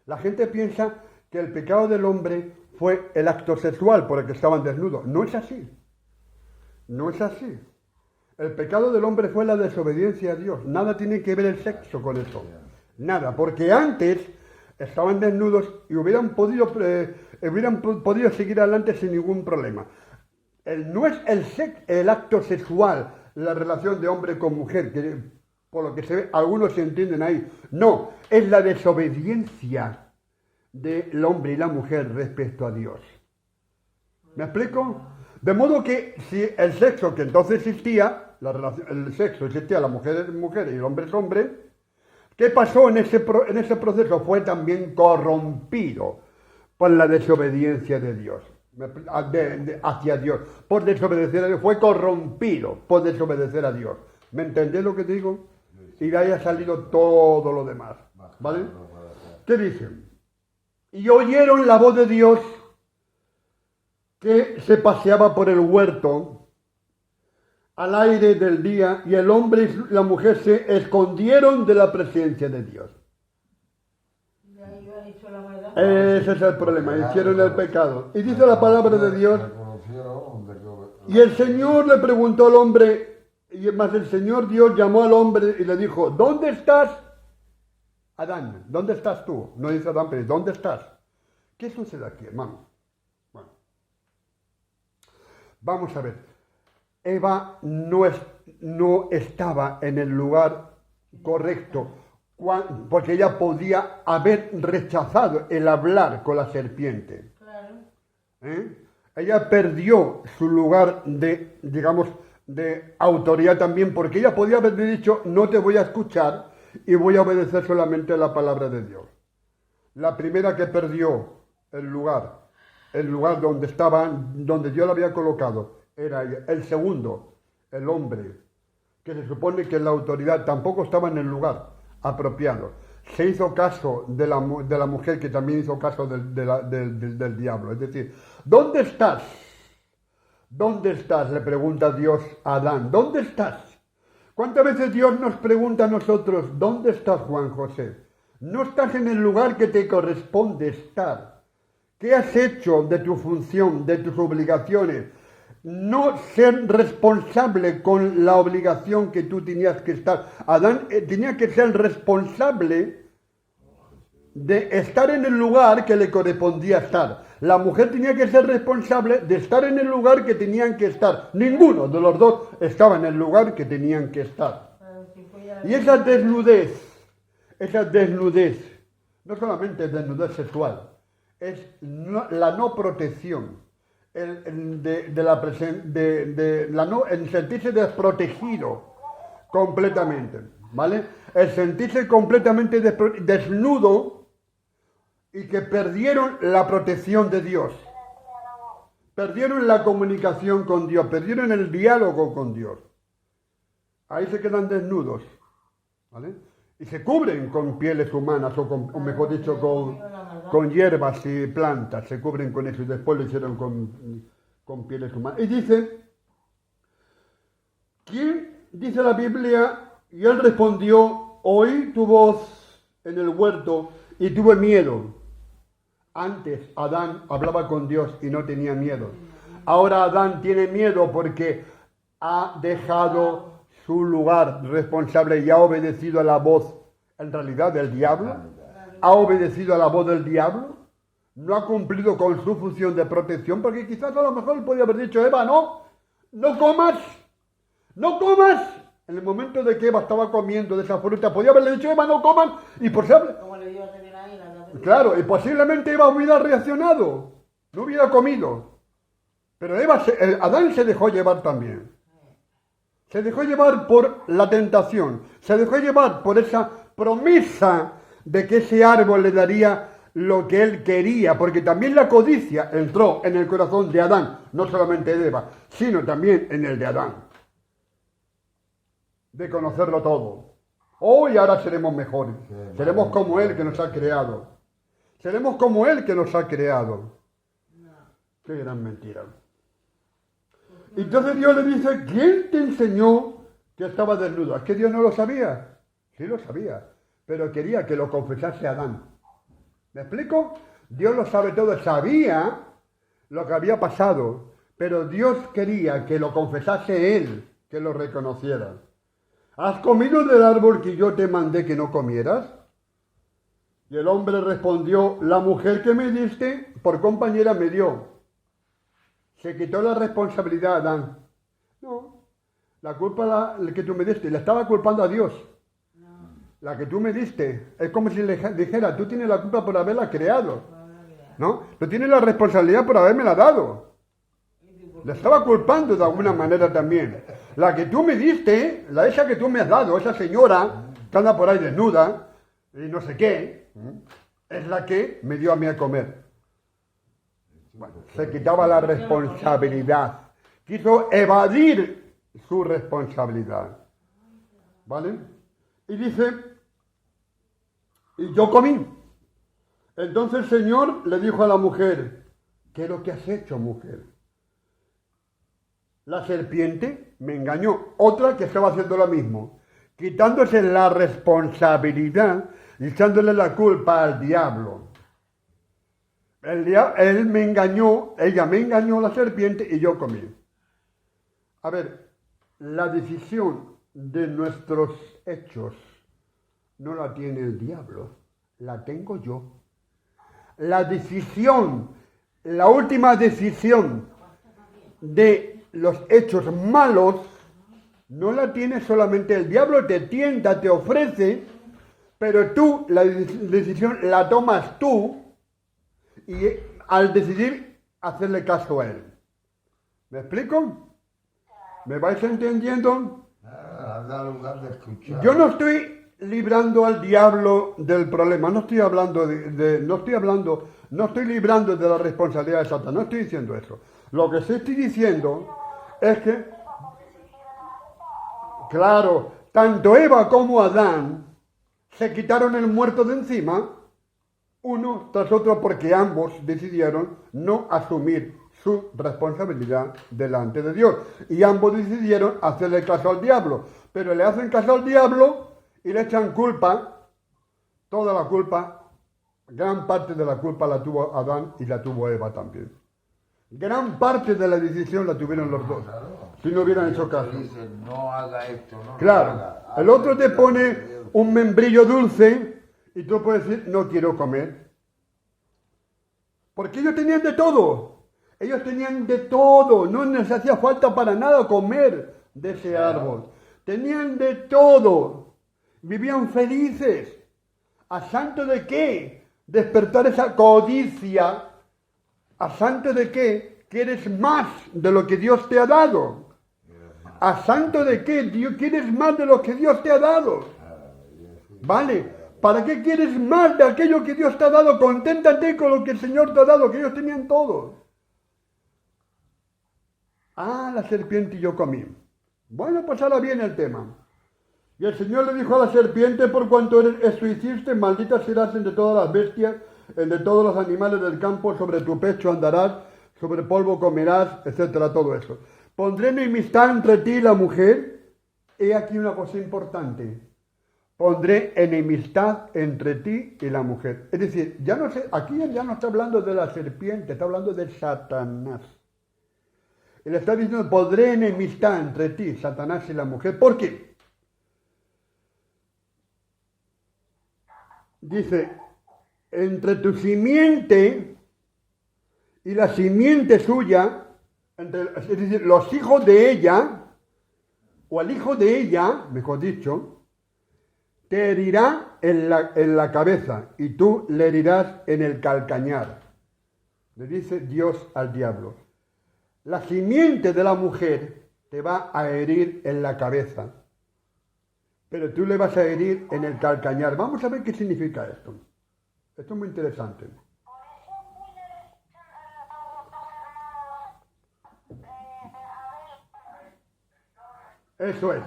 La gente piensa que el pecado del hombre fue el acto sexual por el que estaban desnudos. No es así. No es así. El pecado del hombre fue la desobediencia a Dios. Nada tiene que ver el sexo con eso. Nada, porque antes estaban desnudos y hubieran podido seguir adelante sin ningún problema. No es el acto sexual, la relación de hombre con mujer, que por lo que se ve, algunos se entienden ahí. No, es la desobediencia del hombre y la mujer respecto a Dios. ¿Me explico? De modo que si el sexo que entonces existía, el sexo existía, la mujer es mujer y el hombre es hombre, ¿qué pasó en ese proceso? Fue también corrompido por la desobediencia de Dios, hacia Dios. Por desobedecer a Dios, fue corrompido por desobedecer a Dios. ¿Me entendés lo que te digo? Y de ahí ha salido todo lo demás. ¿Vale? ¿Qué dicen? Y oyeron la voz de Dios que se paseaba por el huerto al aire del día, y el hombre y la mujer se escondieron de la presencia de Dios. Y ahí han hecho la maldad. Ese es el problema, hicieron el pecado. Y dice la palabra de Dios, Reconocieron de que- y el Señor le preguntó al hombre, y más el Señor Dios llamó al hombre y le dijo, ¿dónde estás? Adán, ¿dónde estás tú? No dice Adán, pero ¿dónde estás? ¿Qué sucede aquí, hermano? Bueno, vamos a ver. Eva no estaba en el lugar correcto, porque ella podía haber rechazado el hablar con la serpiente. Claro. Ella perdió su lugar de, digamos, de autoridad también, porque ella podía haber dicho, no te voy a escuchar y voy a obedecer solamente la palabra de Dios. La primera que perdió el lugar donde Dios la había colocado, era ella. El segundo, el hombre, que se supone que la autoridad tampoco estaba en el lugar apropiado. Se hizo caso de la mujer, que también hizo caso del diablo. Es decir, ¿dónde estás? ¿Dónde estás? Le pregunta Dios a Adán. ¿Dónde estás? ¿Cuántas veces Dios nos pregunta a nosotros, ¿dónde estás, Juan José? No estás en el lugar que te corresponde estar. ¿Qué has hecho de tu función, de tus obligaciones? No ser responsable con la obligación que tú tenías que estar. Adán tenía que ser responsable de estar en el lugar que le correspondía estar. La mujer tenía que ser responsable de estar en el lugar que tenían que estar. Ninguno de los dos estaba en el lugar que tenían que estar. Y esa desnudez, no solamente es desnudez sexual, es la no protección. El sentirse desprotegido completamente, ¿vale? El sentirse completamente desnudo y que perdieron la protección de Dios, perdieron la comunicación con Dios, perdieron el diálogo con Dios. Ahí se quedan desnudos, ¿vale? Y se cubren con pieles humanas, o mejor dicho, con hierbas y plantas, se cubren con eso, y después lo hicieron con pieles humanas. Y dice, ¿quién? Dice la Biblia, y él respondió, oí tu voz en el huerto y tuve miedo. Antes Adán hablaba con Dios y no tenía miedo. Ahora Adán tiene miedo porque ha dejado su lugar responsable y ha obedecido a la voz, en realidad, del diablo. Ha obedecido a la voz del diablo. No ha cumplido con su función de protección, porque quizás a lo mejor él podía haber dicho, Eva, no comas. En el momento de que Eva estaba comiendo de esa fruta, podía haberle dicho, Eva, no coman, y Como le dio a tener ahí la claro, y posiblemente Eva hubiera reaccionado, no hubiera comido. Pero Adán se dejó llevar también. Se dejó llevar por la tentación, se dejó llevar por esa promesa de que ese árbol le daría lo que él quería, porque también la codicia entró en el corazón de Adán, no solamente de Eva, sino también en el de Adán. De conocerlo todo. Hoy ahora seremos mejores, seremos como Él que nos ha creado. Seremos como Él que nos ha creado. Qué gran mentira. Entonces Dios le dice, ¿quién te enseñó que estaba desnudo? Es que Dios no lo sabía. Sí lo sabía, pero quería que lo confesase Adán. ¿Me explico? Dios lo sabe todo, sabía lo que había pasado, pero Dios quería que lo confesase él. que lo reconocieras. ¿Has comido del árbol que yo te mandé que no comieras? Y el hombre respondió, la mujer que me diste por compañera me dio. Se quitó la responsabilidad a Adán. No, la culpa la que tú me diste, le estaba culpando a Dios. La que tú me diste, es como si le dijera, tú tienes la culpa por haberla creado. ¿No? Tú tienes la responsabilidad por habérmela dado. Le estaba culpando de alguna manera también. La que tú me diste, esa que tú me has dado, esa señora que anda por ahí desnuda y no sé qué, es la que me dio a mí a comer. Bueno, se quitaba la responsabilidad. Quiso evadir su responsabilidad. ¿Vale? Y dice, y yo comí. Entonces el Señor le dijo a la mujer, ¿qué es lo que has hecho, mujer? La serpiente me engañó. Otra que estaba haciendo lo mismo, quitándose la responsabilidad y echándole la culpa al diablo. Él me engañó, ella me engañó, la serpiente, y yo comí. A ver, la decisión de nuestros hechos no la tiene el diablo, la tengo yo. La decisión, la última decisión de los hechos malos, no la tiene solamente el diablo, te tienta, te ofrece, pero tú, la decisión la tomas tú, y al decidir hacerle caso a él. ¿Me explico? ¿Me vais entendiendo? Da lugar de escuchar. Yo no estoy librando al diablo del problema, no estoy hablando no estoy librando de la responsabilidad de Satanás, no estoy diciendo eso. Lo que sí estoy diciendo es que, claro, tanto Eva como Adán se quitaron el muerto de encima, uno tras otro, porque ambos decidieron no asumir su responsabilidad delante de Dios. Y ambos decidieron hacerle caso al diablo. Pero le hacen caso al diablo y le echan culpa, toda la culpa, gran parte de la culpa la tuvo Adán y la tuvo Eva también. Gran parte de la decisión la tuvieron los dos, si no hubieran hecho caso. Dice, no haga esto, no Claro, lo haga. el otro te pone un membrillo dulce y tú puedes decir, no quiero comer. Porque ellos tenían de todo. Ellos tenían de todo. No les hacía falta para nada comer de ese árbol. Tenían de todo. Vivían felices. ¿A santo de qué? Despertar esa codicia. ¿A santo de qué? ¿Quieres más de lo que Dios te ha dado? ¿A santo de qué? ¿Quieres más de lo que Dios te ha dado? ¿Vale? ¿Para qué quieres más de aquello que Dios te ha dado? Conténtate con lo que el Señor te ha dado, que ellos tenían todo. Ah, la serpiente y yo comí. Bueno, pues ahora viene el tema. Y el Señor le dijo a la serpiente, por cuanto esto hiciste, maldita serás entre todas las bestias, entre todos los animales del campo, sobre tu pecho andarás, sobre polvo comerás, etcétera, todo eso. Pondré enemistad entre ti y la mujer. He aquí una cosa importante. Pondré enemistad entre ti y la mujer. Es decir, aquí ya no está hablando de la serpiente, está hablando de Satanás. Y le está diciendo, pondré enemistad entre ti, Satanás y la mujer. ¿Por qué? Dice, entre tu simiente y la simiente suya, es decir, los hijos de ella, o el hijo de ella, mejor dicho, te herirá en la cabeza y tú le herirás en el calcañar. Le dice Dios al diablo. La simiente de la mujer te va a herir en la cabeza, pero tú le vas a herir en el calcañar. Vamos a ver qué significa esto. Esto es muy interesante. Eso es.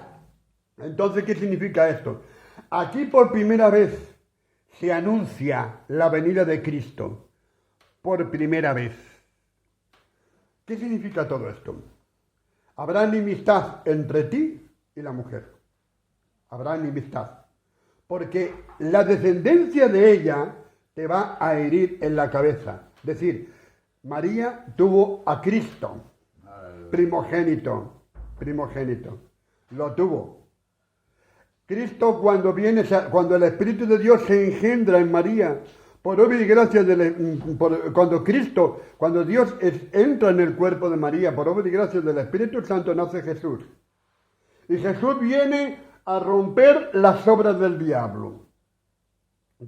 Entonces, ¿qué significa esto? Aquí por primera vez se anuncia la venida de Cristo. Por primera vez. ¿Qué significa todo esto? Habrá enemistad entre ti y la mujer. Habrá enemistad. Porque la descendencia de ella te va a herir en la cabeza. Es decir, María tuvo a Cristo, primogénito. Lo tuvo. Cristo cuando el Espíritu de Dios se engendra en María, por obra y gracia cuando Dios entra en el cuerpo de María, por obra y gracia del Espíritu Santo nace Jesús. Y Jesús viene a romper las obras del diablo.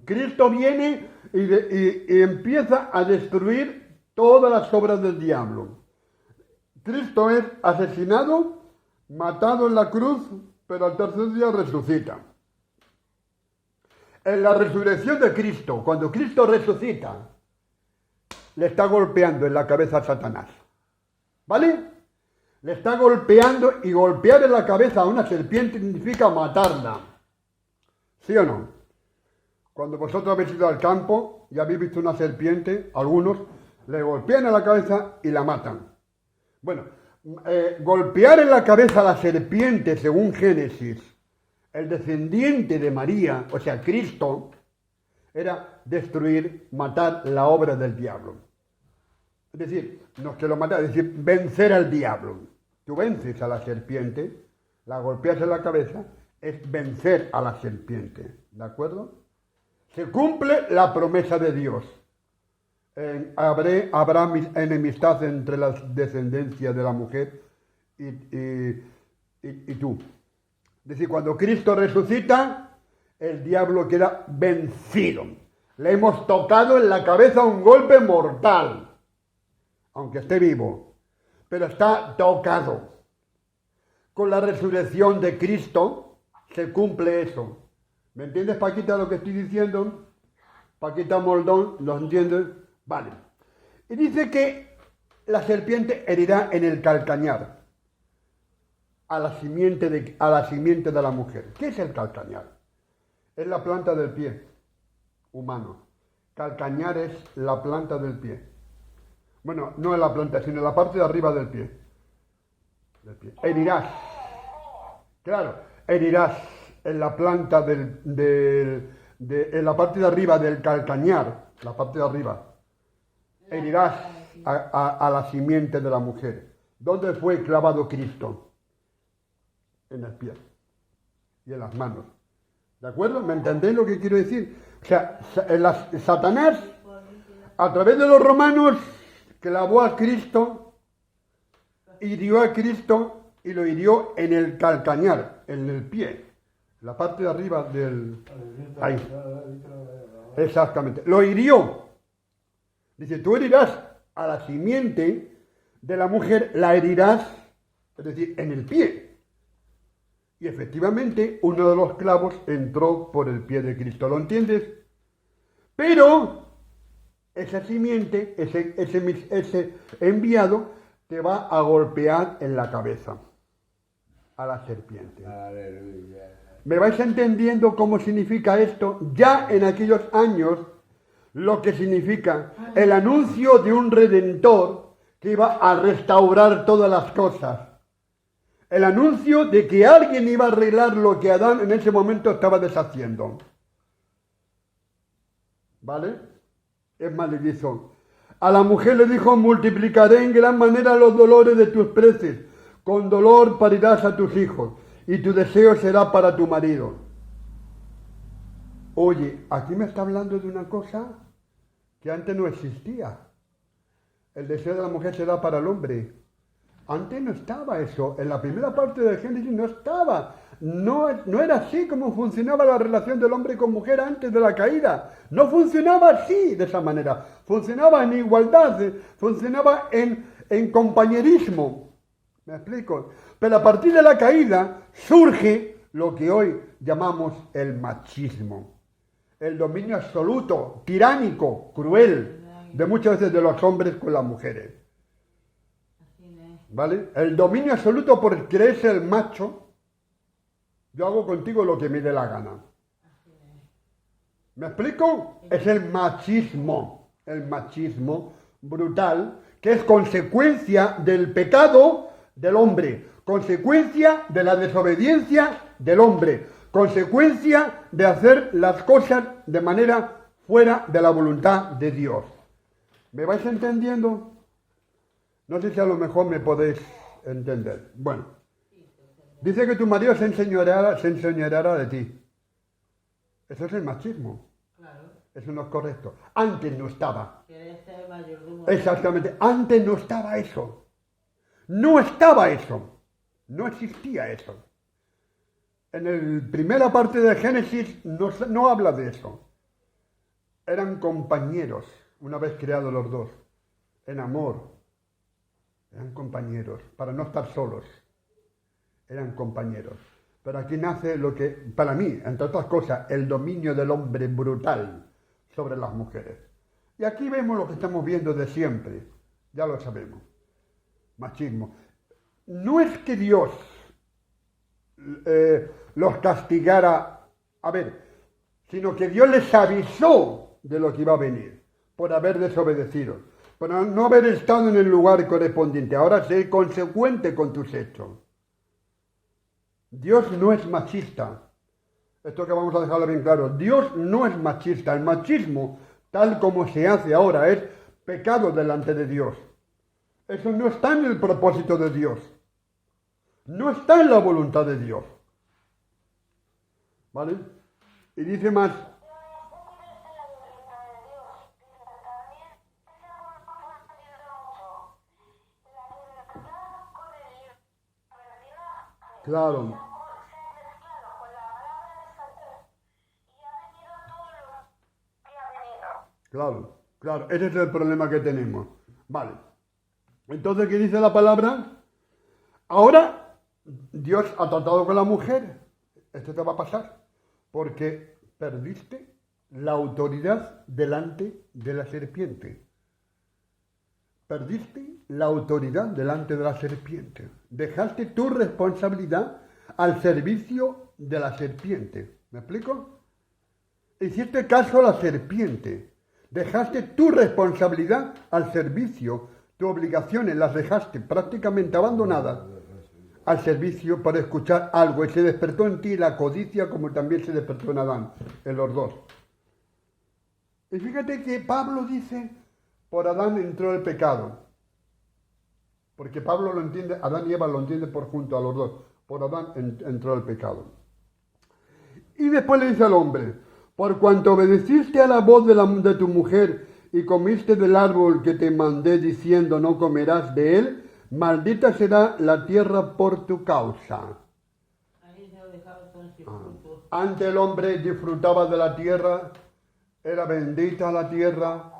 Cristo viene y empieza a destruir todas las obras del diablo. Cristo es asesinado, matado en la cruz, pero al tercer día resucita. En la resurrección de Cristo, cuando Cristo resucita, le está golpeando en la cabeza a Satanás. ¿Vale? Le está golpeando, y golpear en la cabeza a una serpiente significa matarla. ¿Sí o no? Cuando vosotros habéis ido al campo y habéis visto una serpiente, algunos le golpean en la cabeza y la matan. Bueno, golpear en la cabeza a la serpiente, según Génesis, el descendiente de María, o sea, Cristo, era destruir, matar la obra del diablo. Es decir, no es que lo matara, es decir, vencer al diablo. Tú vences a la serpiente, la golpeas en la cabeza, es vencer a la serpiente. ¿De acuerdo? Se cumple la promesa de Dios. Habrá enemistad entre la descendencia de la mujer y tú. Es decir, cuando Cristo resucita, el diablo queda vencido. Le hemos tocado en la cabeza un golpe mortal, aunque esté vivo, pero está tocado. Con la resurrección de Cristo se cumple eso. ¿Me entiendes, Paquita, lo que estoy diciendo? Paquita Moldón, ¿lo entiendes? Vale. Y dice que la serpiente herirá en el calcañar a la simiente de la mujer. ¿Qué es el calcañar? Es la planta del pie humano. Calcañar es la planta del pie. Bueno, no es la planta, sino la parte de arriba del pie. Herirás. Claro, herirás en la planta en la parte de arriba del calcañar, la parte de arriba. Herirás a la simiente de la mujer. ¿Dónde fue clavado Cristo? En las pies y en las manos. ¿De acuerdo? ¿Me entendéis lo que quiero decir? O sea, Satanás, a través de los romanos, clavó a Cristo, hirió a Cristo y lo hirió en el calcañar, en el pie, la parte de arriba del... Ahí. Exactamente. Lo hirió. Dice, tú herirás a la simiente de la mujer, la herirás, es decir, en el pie. Y efectivamente, uno de los clavos entró por el pie de Cristo. ¿Lo entiendes? Pero esa simiente, ese enviado, te va a golpear en la cabeza a la serpiente. Aleluya. ¿Me vais entendiendo cómo significa esto? Ya en aquellos años, lo que significa el anuncio de un redentor que iba a restaurar todas las cosas. El anuncio de que alguien iba a arreglar lo que Adán en ese momento estaba deshaciendo. ¿Vale? Es maldición. A la mujer le dijo, multiplicaré en gran manera los dolores de tus preces. Con dolor parirás a tus hijos, y tu deseo será para tu marido. Oye, aquí me está hablando de una cosa que antes no existía. El deseo de la mujer será para el hombre. Antes no estaba eso, en la primera parte del Génesis no estaba, no era así como funcionaba la relación del hombre con mujer antes de la caída, no funcionaba así, de esa manera, funcionaba en igualdad, funcionaba en compañerismo, ¿me explico? Pero a partir de la caída surge lo que hoy llamamos el machismo, el dominio absoluto, tiránico, cruel, de muchas veces de los hombres con las mujeres. ¿Vale? El dominio absoluto por creerse el macho. Yo hago contigo lo que me dé la gana. ¿Me explico? Es el machismo brutal, que es consecuencia del pecado del hombre, consecuencia de la desobediencia del hombre, consecuencia de hacer las cosas de manera fuera de la voluntad de Dios. ¿Me vais entendiendo? No sé si a lo mejor me podéis entender. Bueno, Dice que tu marido se enseñoreará de ti. Eso es el machismo. Claro. Eso no es correcto. Antes no estaba. Quiere ser mayordomo. Exactamente. Antes no estaba eso. No estaba eso. No existía eso. En la primera parte de Génesis no habla de eso. Eran compañeros, una vez creados los dos, en amor. Eran compañeros, para no estar solos. Eran compañeros. Pero aquí nace lo que, para mí, entre otras cosas, el dominio del hombre brutal sobre las mujeres. Y aquí vemos lo que estamos viendo de siempre. Ya lo sabemos. Machismo. No es que Dios los castigara, sino que Dios les avisó de lo que iba a venir, por haber desobedecido, por no haber estado en el lugar correspondiente. Ahora sé consecuente con tus hechos. Dios no es machista. Esto que vamos a dejarlo bien claro. Dios no es machista. El machismo, tal como se hace ahora, es pecado delante de Dios. Eso no está en el propósito de Dios. No está en la voluntad de Dios. ¿Vale? Y dice más. Claro. Claro, claro. Ese es el problema que tenemos. Vale. Entonces, ¿qué dice la palabra? Ahora, Dios ha tratado con la mujer. Esto te va a pasar. Porque perdiste la autoridad delante de la serpiente. Perdiste la autoridad delante de la serpiente. Dejaste tu responsabilidad al servicio de la serpiente. ¿Me explico? Hiciste caso a la serpiente. Dejaste tu responsabilidad al servicio. Tus obligaciones las dejaste prácticamente abandonadas al servicio para escuchar algo. Y se despertó en ti la codicia como también se despertó en Adán, en los dos. Y fíjate que Pablo dice, por Adán entró el pecado. Porque Pablo lo entiende, Adán y Eva lo entienden por junto a los dos. Por Adán entró el pecado. Y después le dice al hombre, por cuanto obedeciste a la voz de tu mujer y comiste del árbol que te mandé diciendo no comerás de él, maldita será la tierra por tu causa. Ahí se lo dejaba con sus frutos. Antes el hombre disfrutaba de la tierra, era bendita la tierra,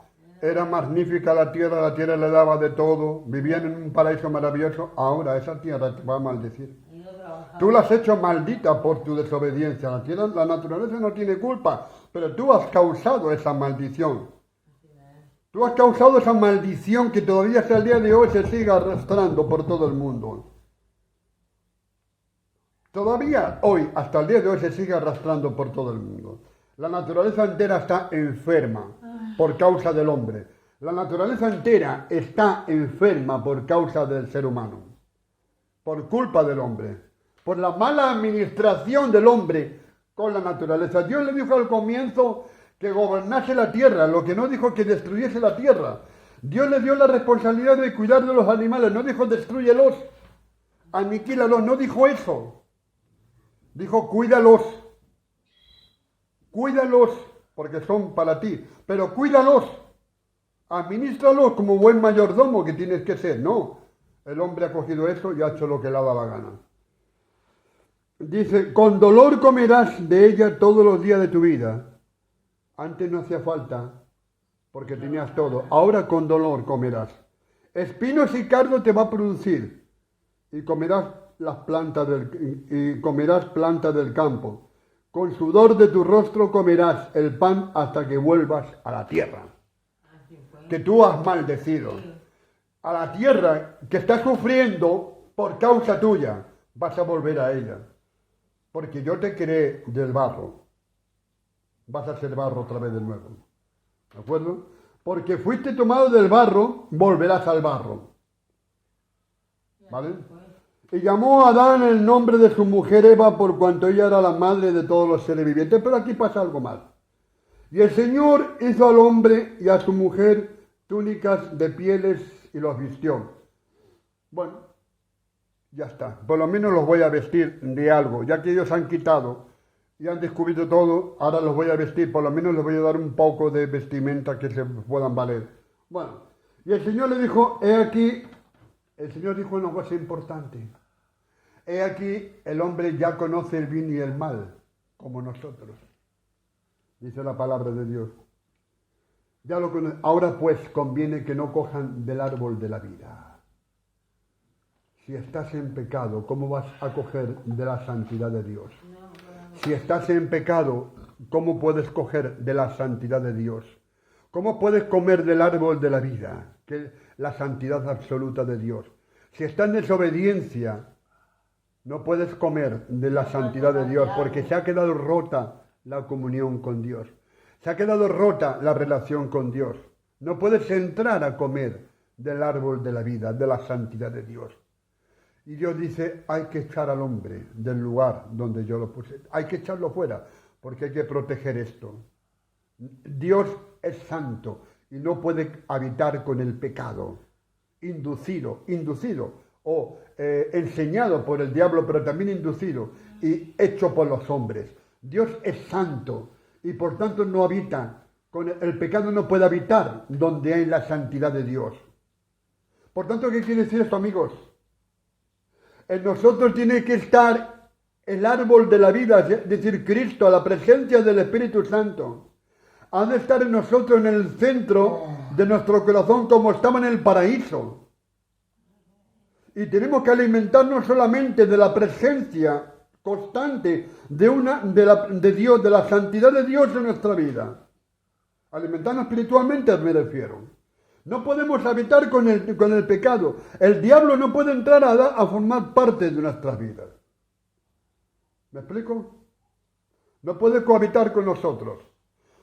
era magnífica la tierra le daba de todo, vivían en un paraíso maravilloso. Ahora esa tierra te va a maldecir. Y no trabajaba. Tú la has hecho maldita por tu desobediencia. La tierra, la naturaleza no tiene culpa, pero tú has causado esa maldición. Tú has causado esa maldición que todavía hasta el día de hoy se sigue arrastrando por todo el mundo. Todavía hoy, hasta el día de hoy, se sigue arrastrando por todo el mundo. La naturaleza entera está enferma por causa del hombre. La naturaleza entera está enferma por causa del ser humano. Por culpa del hombre. Por la mala administración del hombre con la naturaleza. Dios le dijo al comienzo que gobernase la tierra, lo que no dijo que destruyese la tierra. Dios le dio la responsabilidad de cuidar de los animales, no dijo destrúyelos, aniquílalos, no dijo eso. Dijo cuídalos, porque son para ti, pero cuídalos, administralos como buen mayordomo que tienes que ser. No, el hombre ha cogido eso y ha hecho lo que le ha dado la gana. Dice, con dolor comerás de ella todos los días de tu vida. Antes no hacía falta, porque tenías todo. Ahora con dolor comerás. Espinos y cardo te va a producir, y comerás plantas del campo. Con sudor de tu rostro comerás el pan hasta que vuelvas a la tierra, que tú has maldecido. A la tierra que está sufriendo por causa tuya, vas a volver a ella. Porque yo te creé del barro. Vas a ser barro otra vez de nuevo. ¿De acuerdo? Porque fuiste tomado del barro, volverás al barro. ¿Vale? Y llamó a Adán el nombre de su mujer Eva por cuanto ella era la madre de todos los seres vivientes. Pero aquí pasa algo más. Y el Señor hizo al hombre y a su mujer túnicas de pieles y los vistió. Bueno, ya está. Por lo menos los voy a vestir de algo, ya que ellos han quitado y han descubierto todo, ahora los voy a vestir, por lo menos les voy a dar un poco de vestimenta que se puedan valer. Bueno, y el Señor le dijo, he aquí, el Señor dijo una cosa importante, he aquí el hombre ya conoce el bien y el mal, como nosotros, dice la palabra de Dios. Ya lo conoce. Ahora pues conviene que no cojan del árbol de la vida. Si estás en pecado, ¿cómo vas a coger de la santidad de Dios? Si estás en pecado, ¿cómo puedes coger de la santidad de Dios? ¿Cómo puedes comer del árbol de la vida, que es la santidad absoluta de Dios? Si estás en desobediencia, no puedes comer de la santidad de Dios, porque se ha quedado rota la comunión con Dios. Se ha quedado rota la relación con Dios. No puedes entrar a comer del árbol de la vida, de la santidad de Dios. Y Dios dice, hay que echar al hombre del lugar donde yo lo puse. Hay que echarlo fuera, porque hay que proteger esto. Dios es santo y no puede habitar con el pecado. Inducido o enseñado por el diablo, pero también inducido y hecho por los hombres. Dios es santo y por tanto no habita, con el pecado no puede habitar donde hay la santidad de Dios. Por tanto, ¿qué quiere decir esto, amigos? En nosotros tiene que estar el árbol de la vida, es decir, Cristo, la presencia del Espíritu Santo. Ha de estar en nosotros en el centro de nuestro corazón como estaba en el paraíso. Y tenemos que alimentarnos solamente de la presencia constante de Dios, de la santidad de Dios en nuestra vida. Alimentarnos espiritualmente me refiero. No podemos habitar con el pecado. El diablo no puede entrar a formar parte de nuestras vidas. ¿Me explico? No puede cohabitar con nosotros.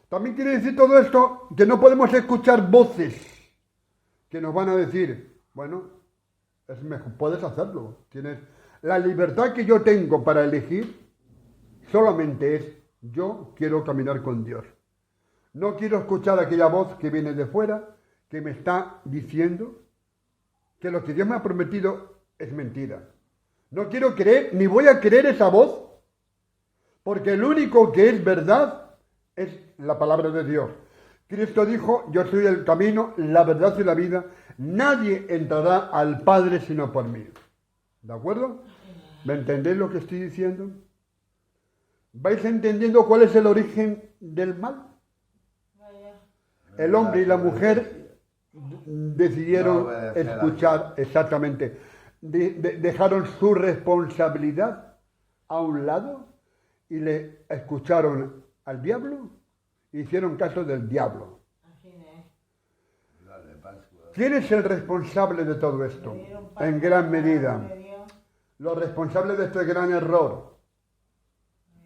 También quiere decir todo esto que no podemos escuchar voces que nos van a decir, bueno, es mejor, puedes hacerlo. Tienes la libertad que yo tengo para elegir, solamente es yo quiero caminar con Dios. No quiero escuchar aquella voz que viene de fuera, que me está diciendo que lo que Dios me ha prometido es mentira. No quiero creer, ni voy a creer esa voz, porque el único que es verdad es la palabra de Dios. Cristo dijo, yo soy el camino, la verdad y la vida. Nadie entrará al Padre sino por mí. ¿De acuerdo? ¿Me entendéis lo que estoy diciendo? ¿Vais entendiendo cuál es el origen del mal? El hombre y la mujer decidieron escuchar exactamente. Dejaron su responsabilidad a un lado y le escucharon al diablo e hicieron caso del diablo. ¿Quién es el responsable de todo esto? En gran medida. Los responsables de este gran error,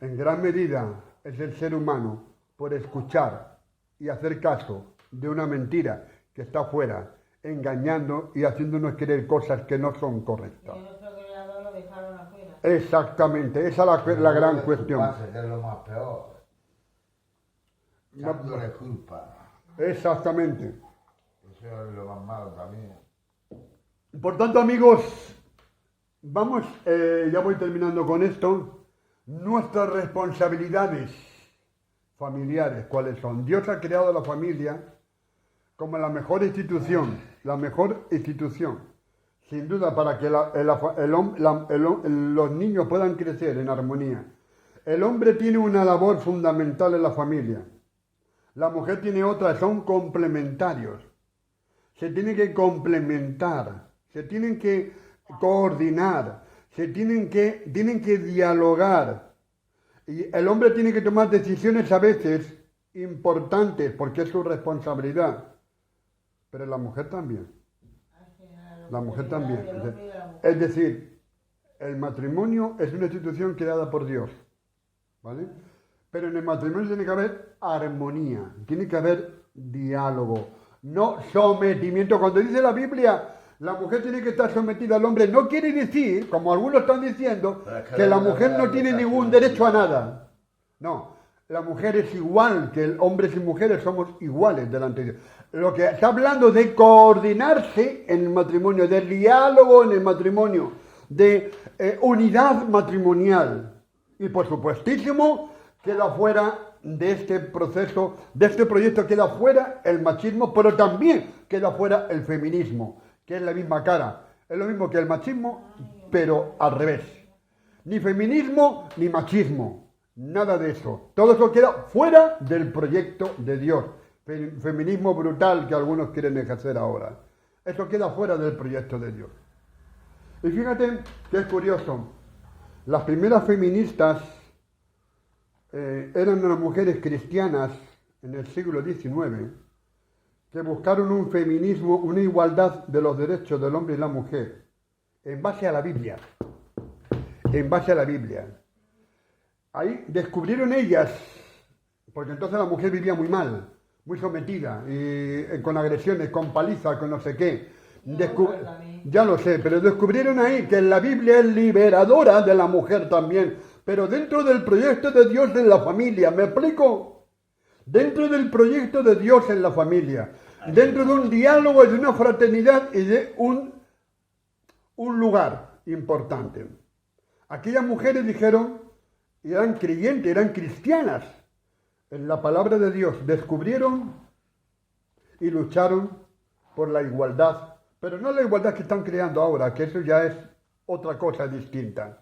en gran medida, es el ser humano por escuchar y hacer caso de una mentira que está afuera, engañando y haciéndonos creer cosas que no son correctas. Exactamente, esa es la gran cuestión. Que es lo más peor. Echándole culpa. Exactamente. Eso es lo más malo también. Por tanto, amigos, vamos, ya voy terminando con esto. Nuestras responsabilidades familiares, ¿cuáles son? Dios ha creado la familia como la mejor institución, sin duda, para que los niños puedan crecer en armonía. El hombre tiene una labor fundamental en la familia. La mujer tiene otra, son complementarios. Se tienen que complementar, se tienen que coordinar, tienen que dialogar. Y el hombre tiene que tomar decisiones a veces importantes porque es su responsabilidad. Pero la mujer también. La mujer también. Es decir, el matrimonio es una institución creada por Dios. ¿Vale? Pero en el matrimonio tiene que haber armonía, tiene que haber diálogo, no sometimiento. Cuando dice la Biblia, la mujer tiene que estar sometida al hombre, no quiere decir, como algunos están diciendo, que la mujer no tiene ningún derecho a nada. No, la mujer es igual, que hombres y mujeres somos iguales delante de Dios. Lo que está hablando de coordinarse en el matrimonio, del diálogo en el matrimonio, de unidad matrimonial. Y por supuestísimo, queda fuera de este proceso, de este proyecto, queda fuera el machismo, pero también queda fuera el feminismo, que es la misma cara. Es lo mismo que el machismo, pero al revés. Ni feminismo ni machismo, nada de eso. Todo eso queda fuera del proyecto de Dios. Feminismo brutal que algunos quieren ejercer ahora. Eso queda fuera del proyecto de Dios. Y fíjate que es curioso. Las primeras feministas eran unas mujeres cristianas en el siglo XIX que buscaron un feminismo, una igualdad de los derechos del hombre y la mujer en base a la Biblia. En base a la Biblia. Ahí descubrieron ellas, porque entonces la mujer vivía muy mal, muy sometida, y con agresiones, con palizas, con no sé qué. Ya lo sé, pero descubrieron ahí que la Biblia es liberadora de la mujer también, pero dentro del proyecto de Dios en la familia, ¿me explico? Dentro del proyecto de Dios en la familia, dentro de un diálogo, de una fraternidad y de un lugar importante. Aquellas mujeres dijeron, y eran creyentes, eran cristianas en la palabra de Dios, descubrieron y lucharon por la igualdad, pero no la igualdad que están creando ahora, que eso ya es otra cosa distinta,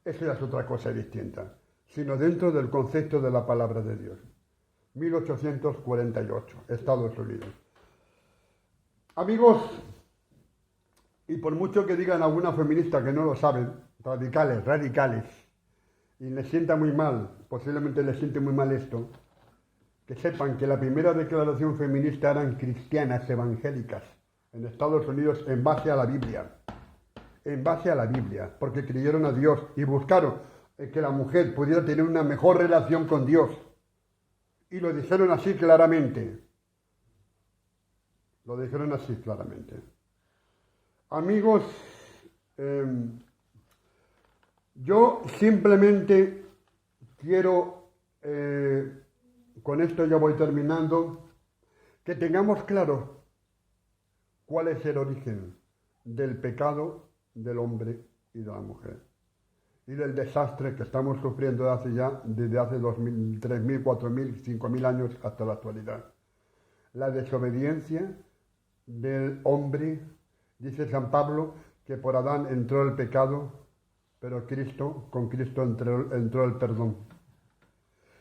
eso ya es otra cosa distinta, sino dentro del concepto de la palabra de Dios. 1848, Estados Unidos. Amigos, y por mucho que digan algunas feministas que no lo saben, radicales, y les sienta muy mal, posiblemente les siente muy mal esto, que sepan que la primera declaración feminista eran cristianas evangélicas en Estados Unidos en base a la Biblia, porque creyeron a Dios y buscaron que la mujer pudiera tener una mejor relación con Dios. Y lo dijeron así claramente. Amigos, yo simplemente quiero, con esto ya voy terminando, que tengamos claro cuál es el origen del pecado del hombre y de la mujer y del desastre que estamos sufriendo desde hace 2.000, 3.000, 4.000, 5.000 años hasta la actualidad. La desobediencia del hombre, dice San Pablo, que por Adán entró el pecado, pero con Cristo entró el perdón.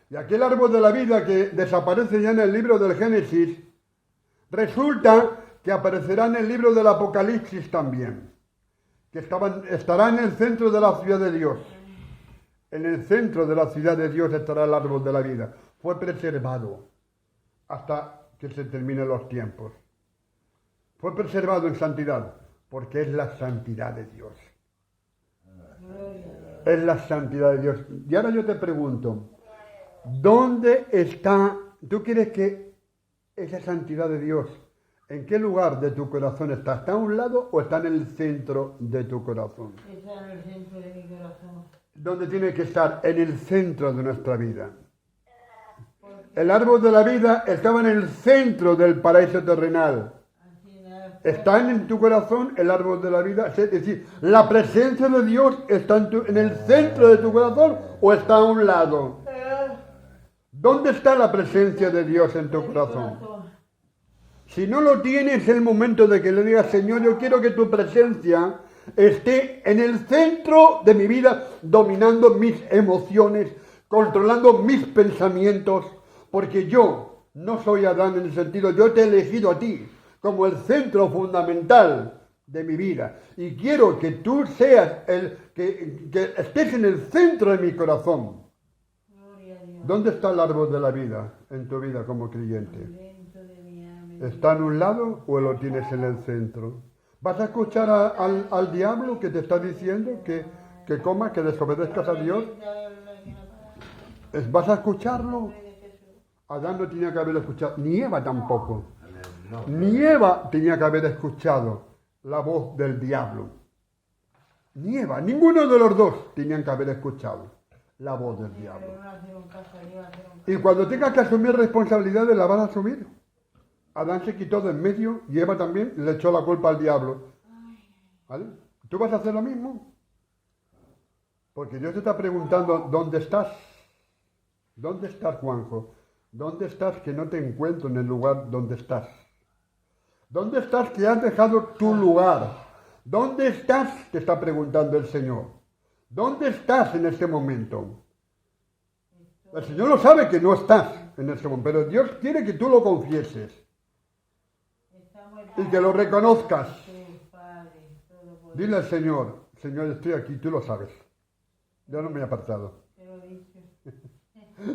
Y aquel árbol de la vida que desaparece ya en el libro del Génesis, resulta que aparecerá en el libro del Apocalipsis también, que estará en el centro de la ciudad de Dios. En el centro de la ciudad de Dios estará el árbol de la vida. Fue preservado hasta que se terminen los tiempos. Fue preservado en santidad, porque es la santidad de Dios. Es la santidad de Dios. Y ahora yo te pregunto, ¿dónde está? ¿Tú quieres que esa santidad de Dios, en qué lugar de tu corazón está? ¿Está a un lado o está en el centro de tu corazón? Está en el centro de mi corazón. ¿Dónde tiene que estar? En el centro de nuestra vida. El árbol de la vida estaba en el centro del paraíso terrenal. ¿Está en tu corazón el árbol de la vida? Es decir, ¿la presencia de Dios está en el centro de tu corazón o está a un lado? ¿Dónde está la presencia de Dios en tu corazón? Si no lo tienes, es el momento de que le digas, Señor, yo quiero que tu presencia esté en el centro de mi vida, dominando mis emociones, controlando mis pensamientos, porque yo no soy Adán en el sentido, yo te he elegido a ti como el centro fundamental de mi vida. Y quiero que tú seas que estés en el centro de mi corazón. ¿Dónde está el árbol de la vida en tu vida como creyente? ¿Está en un lado o lo tienes en el centro? ¿Vas a escuchar al diablo que te está diciendo que comas, que desobedezcas a Dios? ¿Vas a escucharlo? Adán no tenía que haber escuchado, ni Eva tampoco. Ni Eva tenía que haber escuchado la voz del diablo. Ni Eva, ninguno de los dos tenían que haber escuchado la voz del diablo. Y cuando tengas que asumir responsabilidades, la vas a asumir. Adán se quitó de en medio y Eva también le echó la culpa al diablo. ¿Vale? ¿Tú vas a hacer lo mismo? Porque Dios te está preguntando, ¿dónde estás? ¿Dónde estás, Juanjo? ¿Dónde estás que no te encuentro en el lugar donde estás? ¿Dónde estás que has dejado tu lugar? ¿Dónde estás? Te está preguntando el Señor. ¿Dónde estás en este momento? El Señor lo sabe que no estás en este momento, pero Dios quiere que tú lo confieses y que lo reconozcas. Dile al Señor, Señor, estoy aquí, tú lo sabes. Yo no me he apartado.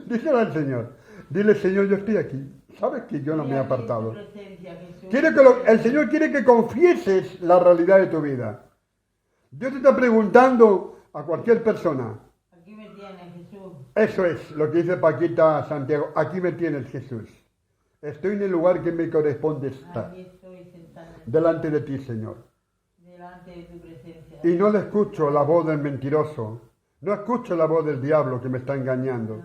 Díselo al Señor. Dile, Señor, yo estoy aquí. Sabes que yo no me he apartado. El Señor quiere que confieses la realidad de tu vida. Dios te está preguntando a cualquier persona. Aquí me tienes, Jesús. Eso es lo que dice Paquita Santiago. Aquí me tienes, Jesús. Estoy en el lugar que me corresponde estar. Aquí estoy sentada Delante de ti, Señor. delante de tu presencia. Y no le escucho la voz del mentiroso. No escucho la voz del diablo que me está engañando.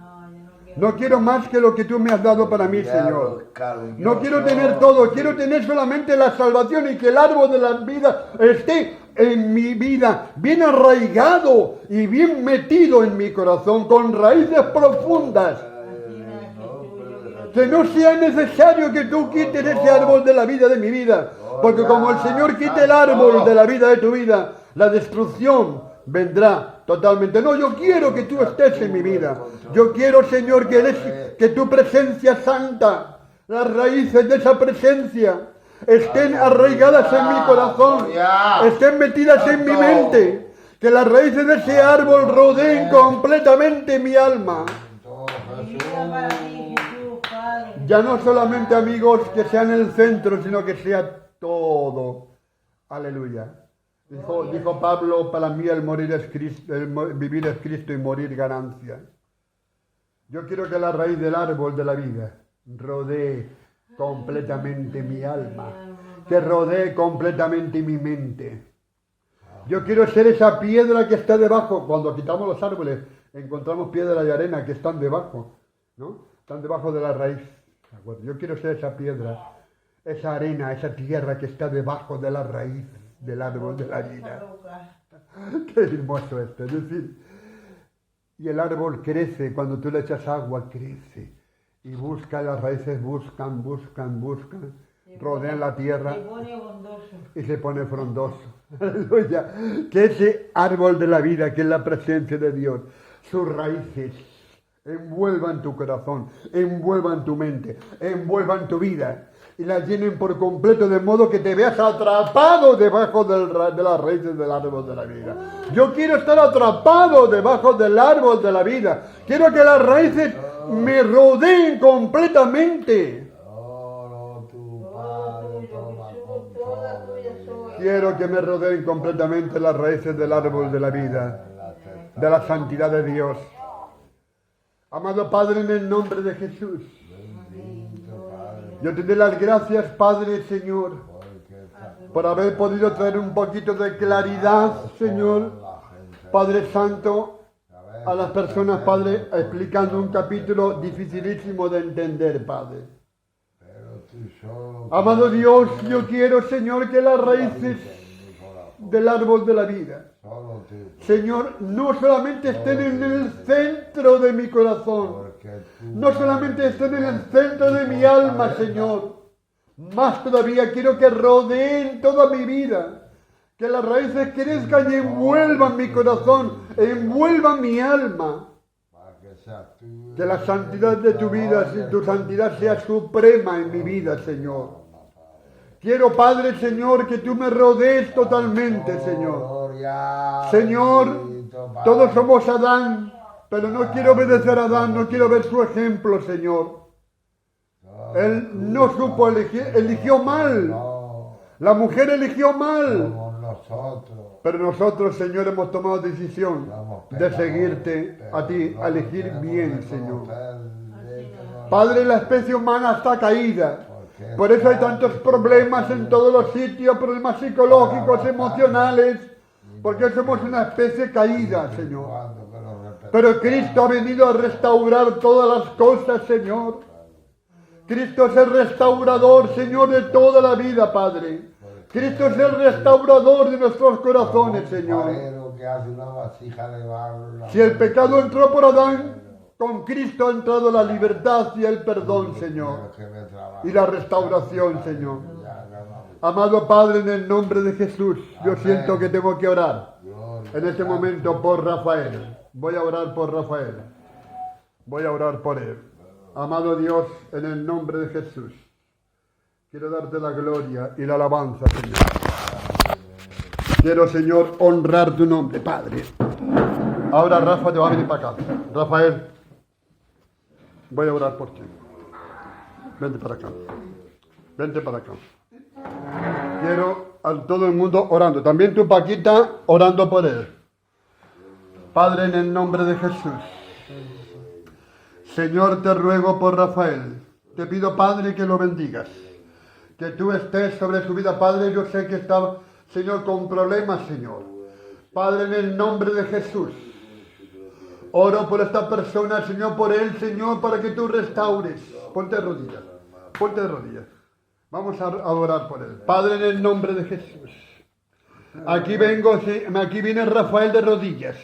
No quiero más que lo que tú me has dado para mí, Señor. No quiero tener todo, quiero tener solamente la salvación y que el árbol de la vida esté en mi vida, bien arraigado y bien metido en mi corazón, con raíces profundas. Que no sea necesario que tú quites ese árbol de la vida de mi vida, porque como el Señor quite el árbol de la vida de tu vida, la destrucción vendrá totalmente. No, yo quiero que tú estés en mi vida. Yo quiero, Señor, que tu presencia santa, las raíces de esa presencia, estén arraigadas en mi corazón, estén metidas en mi mente, que las raíces de ese árbol rodeen completamente mi alma. Ya no solamente, amigos, que sea en el centro, sino que sea todo. Aleluya. Dijo Pablo, para mí el morir es Cristo, vivir es Cristo y morir ganancia. Yo quiero que la raíz del árbol de la vida rodee completamente mi alma, que rodee completamente mi mente. Yo quiero ser esa piedra que está debajo. Cuando quitamos los árboles, encontramos piedra y arena que están debajo, ¿no? Están debajo de la raíz. Yo quiero ser esa piedra, esa arena, esa tierra que está debajo de la raíz del árbol de la vida. Qué hermoso esto, es decir, y el árbol crece, cuando tú le echas agua, crece, y busca, las raíces buscan, rodean la tierra, y se pone frondoso. Aleluya. Que ese árbol de la vida, que es la presencia de Dios, sus raíces envuelvan tu corazón, envuelvan tu mente, envuelvan tu vida y la llenen por completo, de modo que te veas atrapado debajo de las raíces del árbol de la vida. Yo quiero estar atrapado debajo del árbol de la vida. Quiero que las raíces me rodeen completamente. Quiero que me rodeen completamente las raíces del árbol de la vida, de la santidad de Dios. Amado Padre, en el nombre de Jesús, yo te doy las gracias, Padre, Señor, por haber podido traer un poquito de claridad, Señor, Padre Santo, a las personas, Padre, explicando un capítulo dificilísimo de entender, Padre. Amado Dios, yo quiero, Señor, que las raíces del árbol de la vida, Señor, no solamente estén en el centro de mi corazón, no solamente estén en el centro de mi alma, Señor, más todavía quiero que rodeen toda mi vida, que las raíces crezcan y envuelvan mi corazón, envuelvan mi alma, que la santidad de tu vida, tu santidad sea suprema en mi vida, Señor. Quiero, Padre, Señor, que tú me rodees totalmente, Señor. Señor, todos somos Adán, pero no quiero obedecer a Adán, no quiero ver su ejemplo, Señor. Él no supo elegir, eligió mal. La mujer eligió mal. Pero nosotros, Señor, hemos tomado decisión de seguirte a ti, a elegir bien, Señor. Padre, la especie humana está caída. Por eso hay tantos problemas en todos los sitios, problemas psicológicos, emocionales, porque somos una especie caída, Señor. Pero Cristo ha venido a restaurar todas las cosas, Señor. Cristo es el restaurador, Señor, de toda la vida, Padre. Cristo es el restaurador de nuestros corazones, Señor. Farero que hace una vasija de barro. Si el pecado entró por Adán, con Cristo ha entrado la libertad y el perdón, Señor. Y la restauración, Señor. Amado Padre, en el nombre de Jesús, yo siento que tengo que orar en este momento por Rafael. Voy a orar por Rafael. Voy a orar por él. Amado Dios, en el nombre de Jesús, quiero darte la gloria y la alabanza, Señor. Quiero, Señor, honrar tu nombre, Padre. Ahora Rafa te va a venir para acá. Rafael, voy a orar por ti. Vente para acá. Vente para acá. Quiero a todo el mundo orando. También tu Paquita orando por él. Padre, en el nombre de Jesús. Señor, te ruego por Rafael. Te pido, Padre, que lo bendigas. Que tú estés sobre su vida, Padre. Yo sé que está, Señor, con problemas, Señor. Padre, en el nombre de Jesús. Oro por esta persona, Señor, por él, Señor, para que tú restaures. Ponte de rodillas. Ponte de rodillas. Vamos a orar por él. Padre, en el nombre de Jesús. Aquí viene Rafael de rodillas.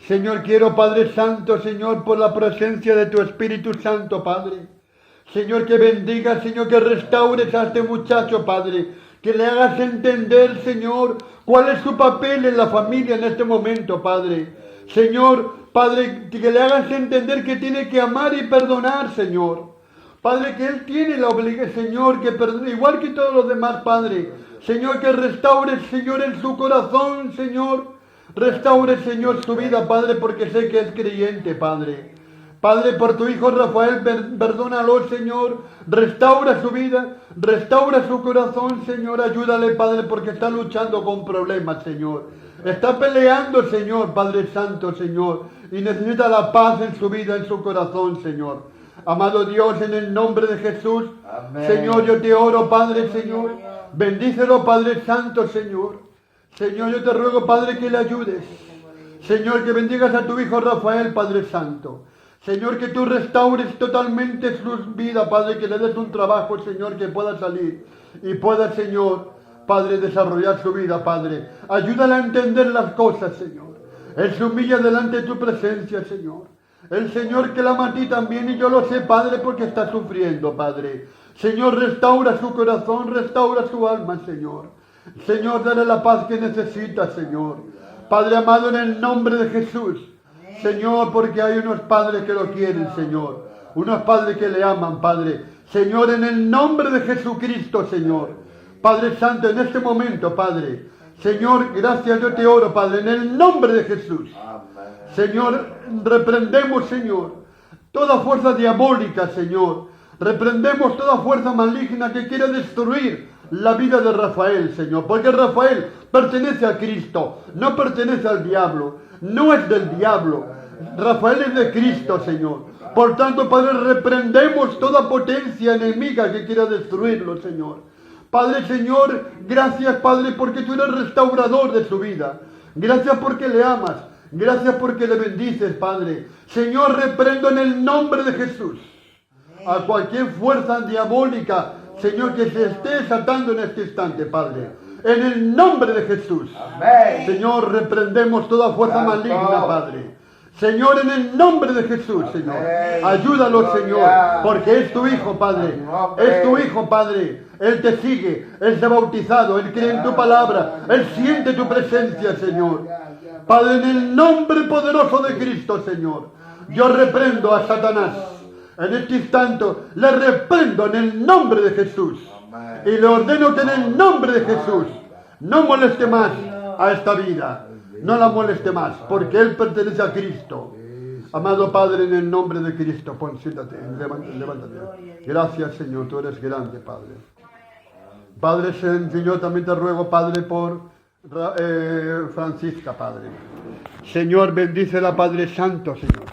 Señor, quiero, Padre Santo, Señor, por la presencia de tu Espíritu Santo, Padre. Señor, que bendiga, Señor, que restaures a este muchacho, Padre. Que le hagas entender, Señor, cuál es su papel en la familia en este momento, Padre. Señor, Padre, que le hagas entender que tiene que amar y perdonar, Señor. Padre, que él tiene la obligación, Señor, que perdone, igual que todos los demás, Padre. Señor, que restaure, Señor, en su corazón, Señor. Restaure, Señor, su vida, Padre, porque sé que es creyente, Padre. Padre, por tu hijo Rafael, perdónalo, Señor. Restaura su vida, restaura su corazón, Señor. Ayúdale, Padre, porque está luchando con problemas, Señor. Está peleando, Señor, Padre Santo, Señor. Y necesita la paz en su vida, en su corazón, Señor. Amado Dios, en el nombre de Jesús, amén. Señor, yo te oro, Padre, Señor. Bendícelo, Padre Santo, Señor. Señor, yo te ruego, Padre, que le ayudes. Señor, que bendigas a tu hijo Rafael, Padre Santo. Señor, que tú restaures totalmente su vida, Padre, que le des un trabajo, Señor, que pueda salir y pueda, Señor, Padre, desarrollar su vida, Padre. Ayúdale a entender las cosas, Señor. Él se humilla delante de tu presencia, Señor. El Señor que la ama a ti también, y yo lo sé, Padre, porque está sufriendo, Padre. Señor, restaura su corazón, restaura su alma, Señor. Señor, dale la paz que necesita, Señor. Padre amado, en el nombre de Jesús. Señor, porque hay unos padres que lo quieren, Señor. Unos padres que le aman, Padre. Señor, en el nombre de Jesucristo, Señor. Padre Santo, en este momento, Padre. Señor, gracias, yo te oro, Padre, en el nombre de Jesús. Señor, reprendemos, Señor, toda fuerza diabólica, Señor. Reprendemos toda fuerza maligna que quiera destruir la vida de Rafael, Señor. Porque Rafael pertenece a Cristo, no pertenece al diablo, no es del diablo. Rafael es de Cristo, Señor. Por tanto, Padre, reprendemos toda potencia enemiga que quiera destruirlo, Señor. Padre, Señor, gracias, Padre, porque tú eres restaurador de su vida. Gracias porque le amas. Gracias porque le bendices, Padre. Señor, reprendo en el nombre de Jesús a cualquier fuerza diabólica, Señor, que se esté desatando en este instante, Padre. En el nombre de Jesús. Amén. Señor, reprendemos toda fuerza maligna, Padre. Señor, en el nombre de Jesús, Señor. Ayúdalo, Señor, porque es tu Hijo, Padre. Es tu Hijo, Padre. Él te sigue, Él se ha bautizado, Él cree en tu palabra, Él siente tu presencia, Señor. Padre, en el nombre poderoso de Cristo, Señor, yo reprendo a Satanás. En este instante, le reprendo en el nombre de Jesús. Y le ordeno que en el nombre de Jesús no moleste más a esta vida. No la moleste más, porque Él pertenece a Cristo. Amado Padre, en el nombre de Cristo, siéntate, levántate. Gracias, Señor, tú eres grande, Padre. Padre, Señor, también te ruego, Padre, por Francisca, Padre. Señor, bendícela, Padre Santo, Señor.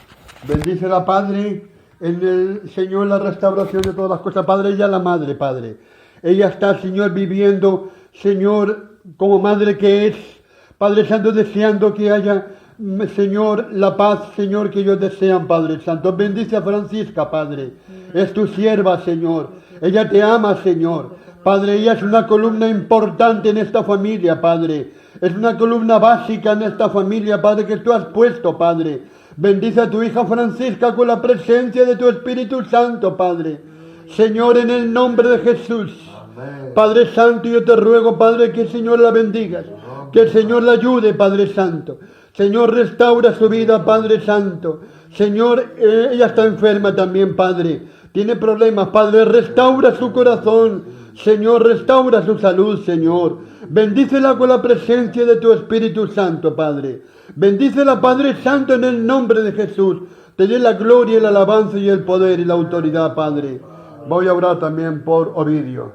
Bendícela, Padre, en el Señor, la restauración de todas las cosas. Padre, ella es la madre, Padre. Ella está, Señor, viviendo, Señor, como madre que es. Padre Santo, deseando que haya, Señor, la paz, Señor, que ellos desean, Padre Santo. Bendice a Francisca, Padre. Es tu sierva, Señor. Ella te ama, Señor. Padre, ella es una columna importante en esta familia, Padre. Es una columna básica en esta familia, Padre, que tú has puesto, Padre. Bendice a tu hija Francisca con la presencia de tu Espíritu Santo, Padre. Señor, en el nombre de Jesús. Padre Santo, yo te ruego, Padre, que el Señor la bendigas. Que el Señor la ayude, Padre Santo. Señor, restaura su vida, Padre Santo. Señor, ella está enferma también, Padre. Tiene problemas, Padre. Restaura su corazón. Señor, restaura su salud, Señor. Bendícela con la presencia de tu Espíritu Santo, Padre. Bendícela, Padre Santo, en el nombre de Jesús. Te dé la gloria, el alabanza y el poder y la autoridad, Padre. Voy a orar también por Ovidio.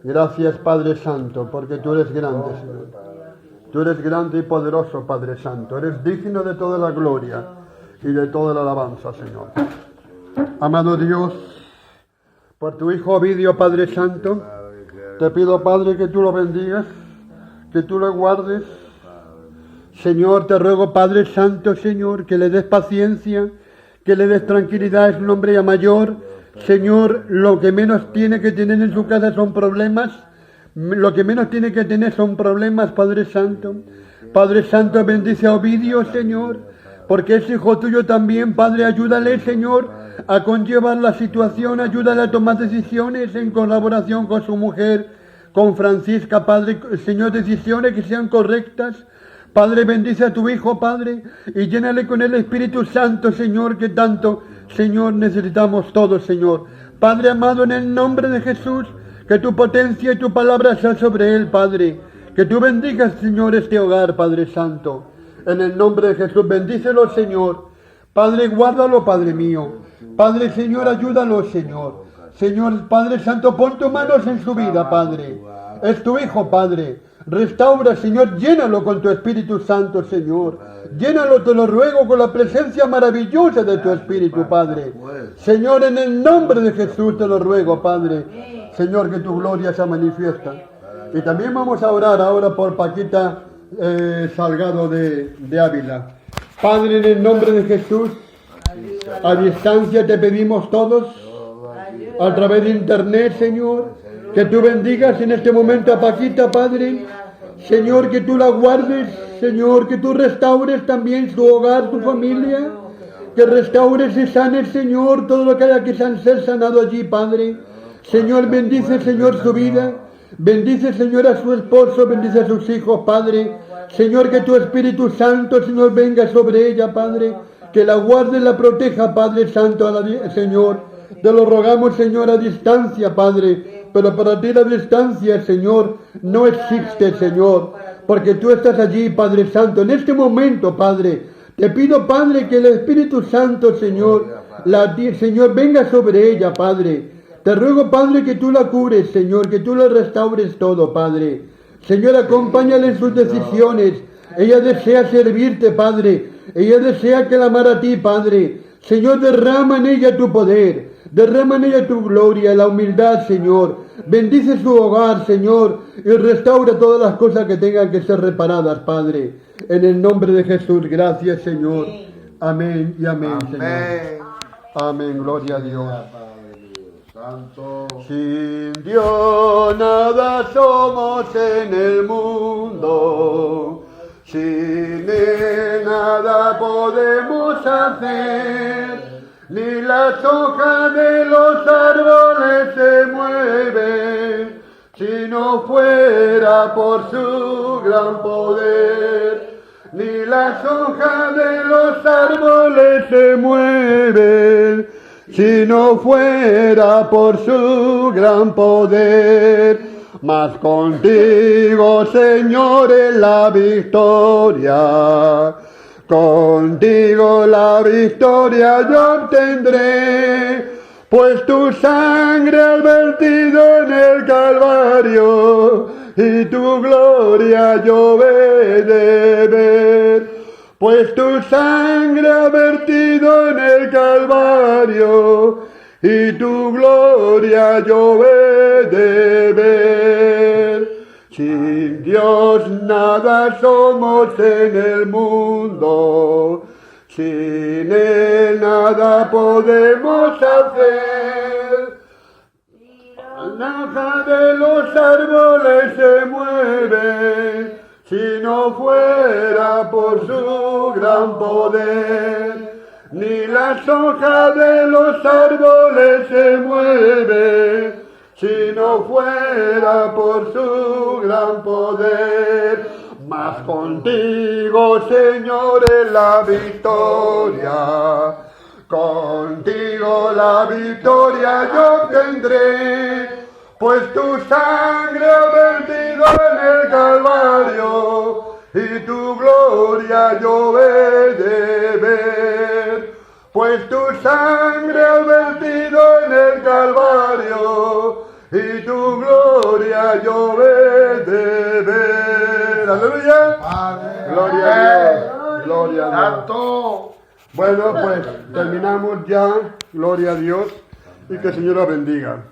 Gracias, Padre Santo, porque tú eres grande, Señor. Tú eres grande y poderoso, Padre Santo. Eres digno de toda la gloria y de toda la alabanza, Señor. Amado Dios, por tu Hijo Ovidio, Padre Santo, te pido, Padre, que tú lo bendigas, que tú lo guardes. Señor, te ruego, Padre Santo, Señor, que le des paciencia, que le des tranquilidad. Es un hombre ya mayor. Señor, lo que menos tiene que tener en su casa son problemas. Lo que menos tiene que tener son problemas, Padre Santo. Padre Santo, bendice a Ovidio, Señor, porque es hijo tuyo también. Padre, ayúdale, Señor, a conllevar la situación. Ayúdale a tomar decisiones en colaboración con su mujer, con Francisca, Padre. Señor, decisiones que sean correctas. Padre, bendice a tu Hijo, Padre, y llénale con el Espíritu Santo, Señor, que tanto, Señor, necesitamos todos, Señor. Padre amado, en el nombre de Jesús, que tu potencia y tu palabra sea sobre él, Padre. Que tú bendigas, Señor, este hogar, Padre Santo. En el nombre de Jesús, bendícelo, Señor. Padre, guárdalo, Padre mío. Padre, Señor, ayúdalo, Señor. Señor, Padre Santo, pon tus manos en su vida, Padre. Es tu Hijo, Padre. Restaura, Señor, llénalo con tu Espíritu Santo, Señor. Llénalo, te lo ruego, con la presencia maravillosa de tu Espíritu, Padre. Señor, en el nombre de Jesús te lo ruego, Padre. Señor, que tu gloria se manifiesta. Y también vamos a orar ahora por Paquita Salgado de Ávila. Padre, en el nombre de Jesús, a distancia te pedimos todos, a través de internet, Señor, que tú bendigas en este momento a Paquita, Padre. Señor, que tú la guardes. Señor, que tú restaures también su hogar, su familia. Que restaures y sanes, Señor, todo lo que haya que ser sanado allí, Padre. Señor, bendice, Señor, su vida. Bendice, Señor, a su esposo. Bendice a sus hijos, Padre. Señor, que tu Espíritu Santo, Señor, venga sobre ella, Padre. Que la guarde y la proteja, Padre Santo, Señor. Te lo rogamos, Señor, a distancia, Padre. Pero para ti la distancia, Señor, no existe, Señor. Porque tú estás allí, Padre Santo. En este momento, Padre, te pido, Padre, que el Espíritu Santo, Señor, Señor, venga sobre ella, Padre. Te ruego, Padre, que tú la cures, Señor, que tú la restaures todo, Padre. Señor, acompáñale en sus decisiones. Ella desea servirte, Padre. Ella desea clamar a ti, Padre. Señor, derrama en ella tu poder. Derrama en ella tu gloria, la humildad, Señor. Bendice su hogar, Señor, y restaura todas las cosas que tengan que ser reparadas, Padre. En el nombre de Jesús, gracias, Señor. Amén y amén, Señor. Amén, gloria a Dios. Santo. Sin Dios nada somos en el mundo. Sin Él nada podemos hacer. Ni las hojas de los árboles se mueven, si no fuera por su gran poder. Ni las hojas de los árboles se mueven, si no fuera por su gran poder. Mas contigo, Señor, es la victoria. Contigo la victoria yo obtendré, pues tu sangre has vertido en el Calvario, y tu gloria yo he de ver. Pues tu sangre has vertido en el Calvario, y tu gloria yo he de ver. Sin Dios nada somos en el mundo, sin Él nada podemos hacer. hoja de los árboles se mueve, si no fuera por su gran poder. Ni las hojas de los árboles se mueven, si no fuera por su gran poder. Mas contigo, Señor, es la victoria. Contigo la victoria yo tendré, pues tu sangre ha vertido en el Calvario, y tu gloria yo he de ver. Pues tu sangre ha vertido en el Calvario, y tu gloria yo he de ver. ¡Aleluya! Gloria a Dios. Gloria a Dios. Santo. Bueno, pues terminamos ya. Gloria a Dios. Y que el Señor la bendiga.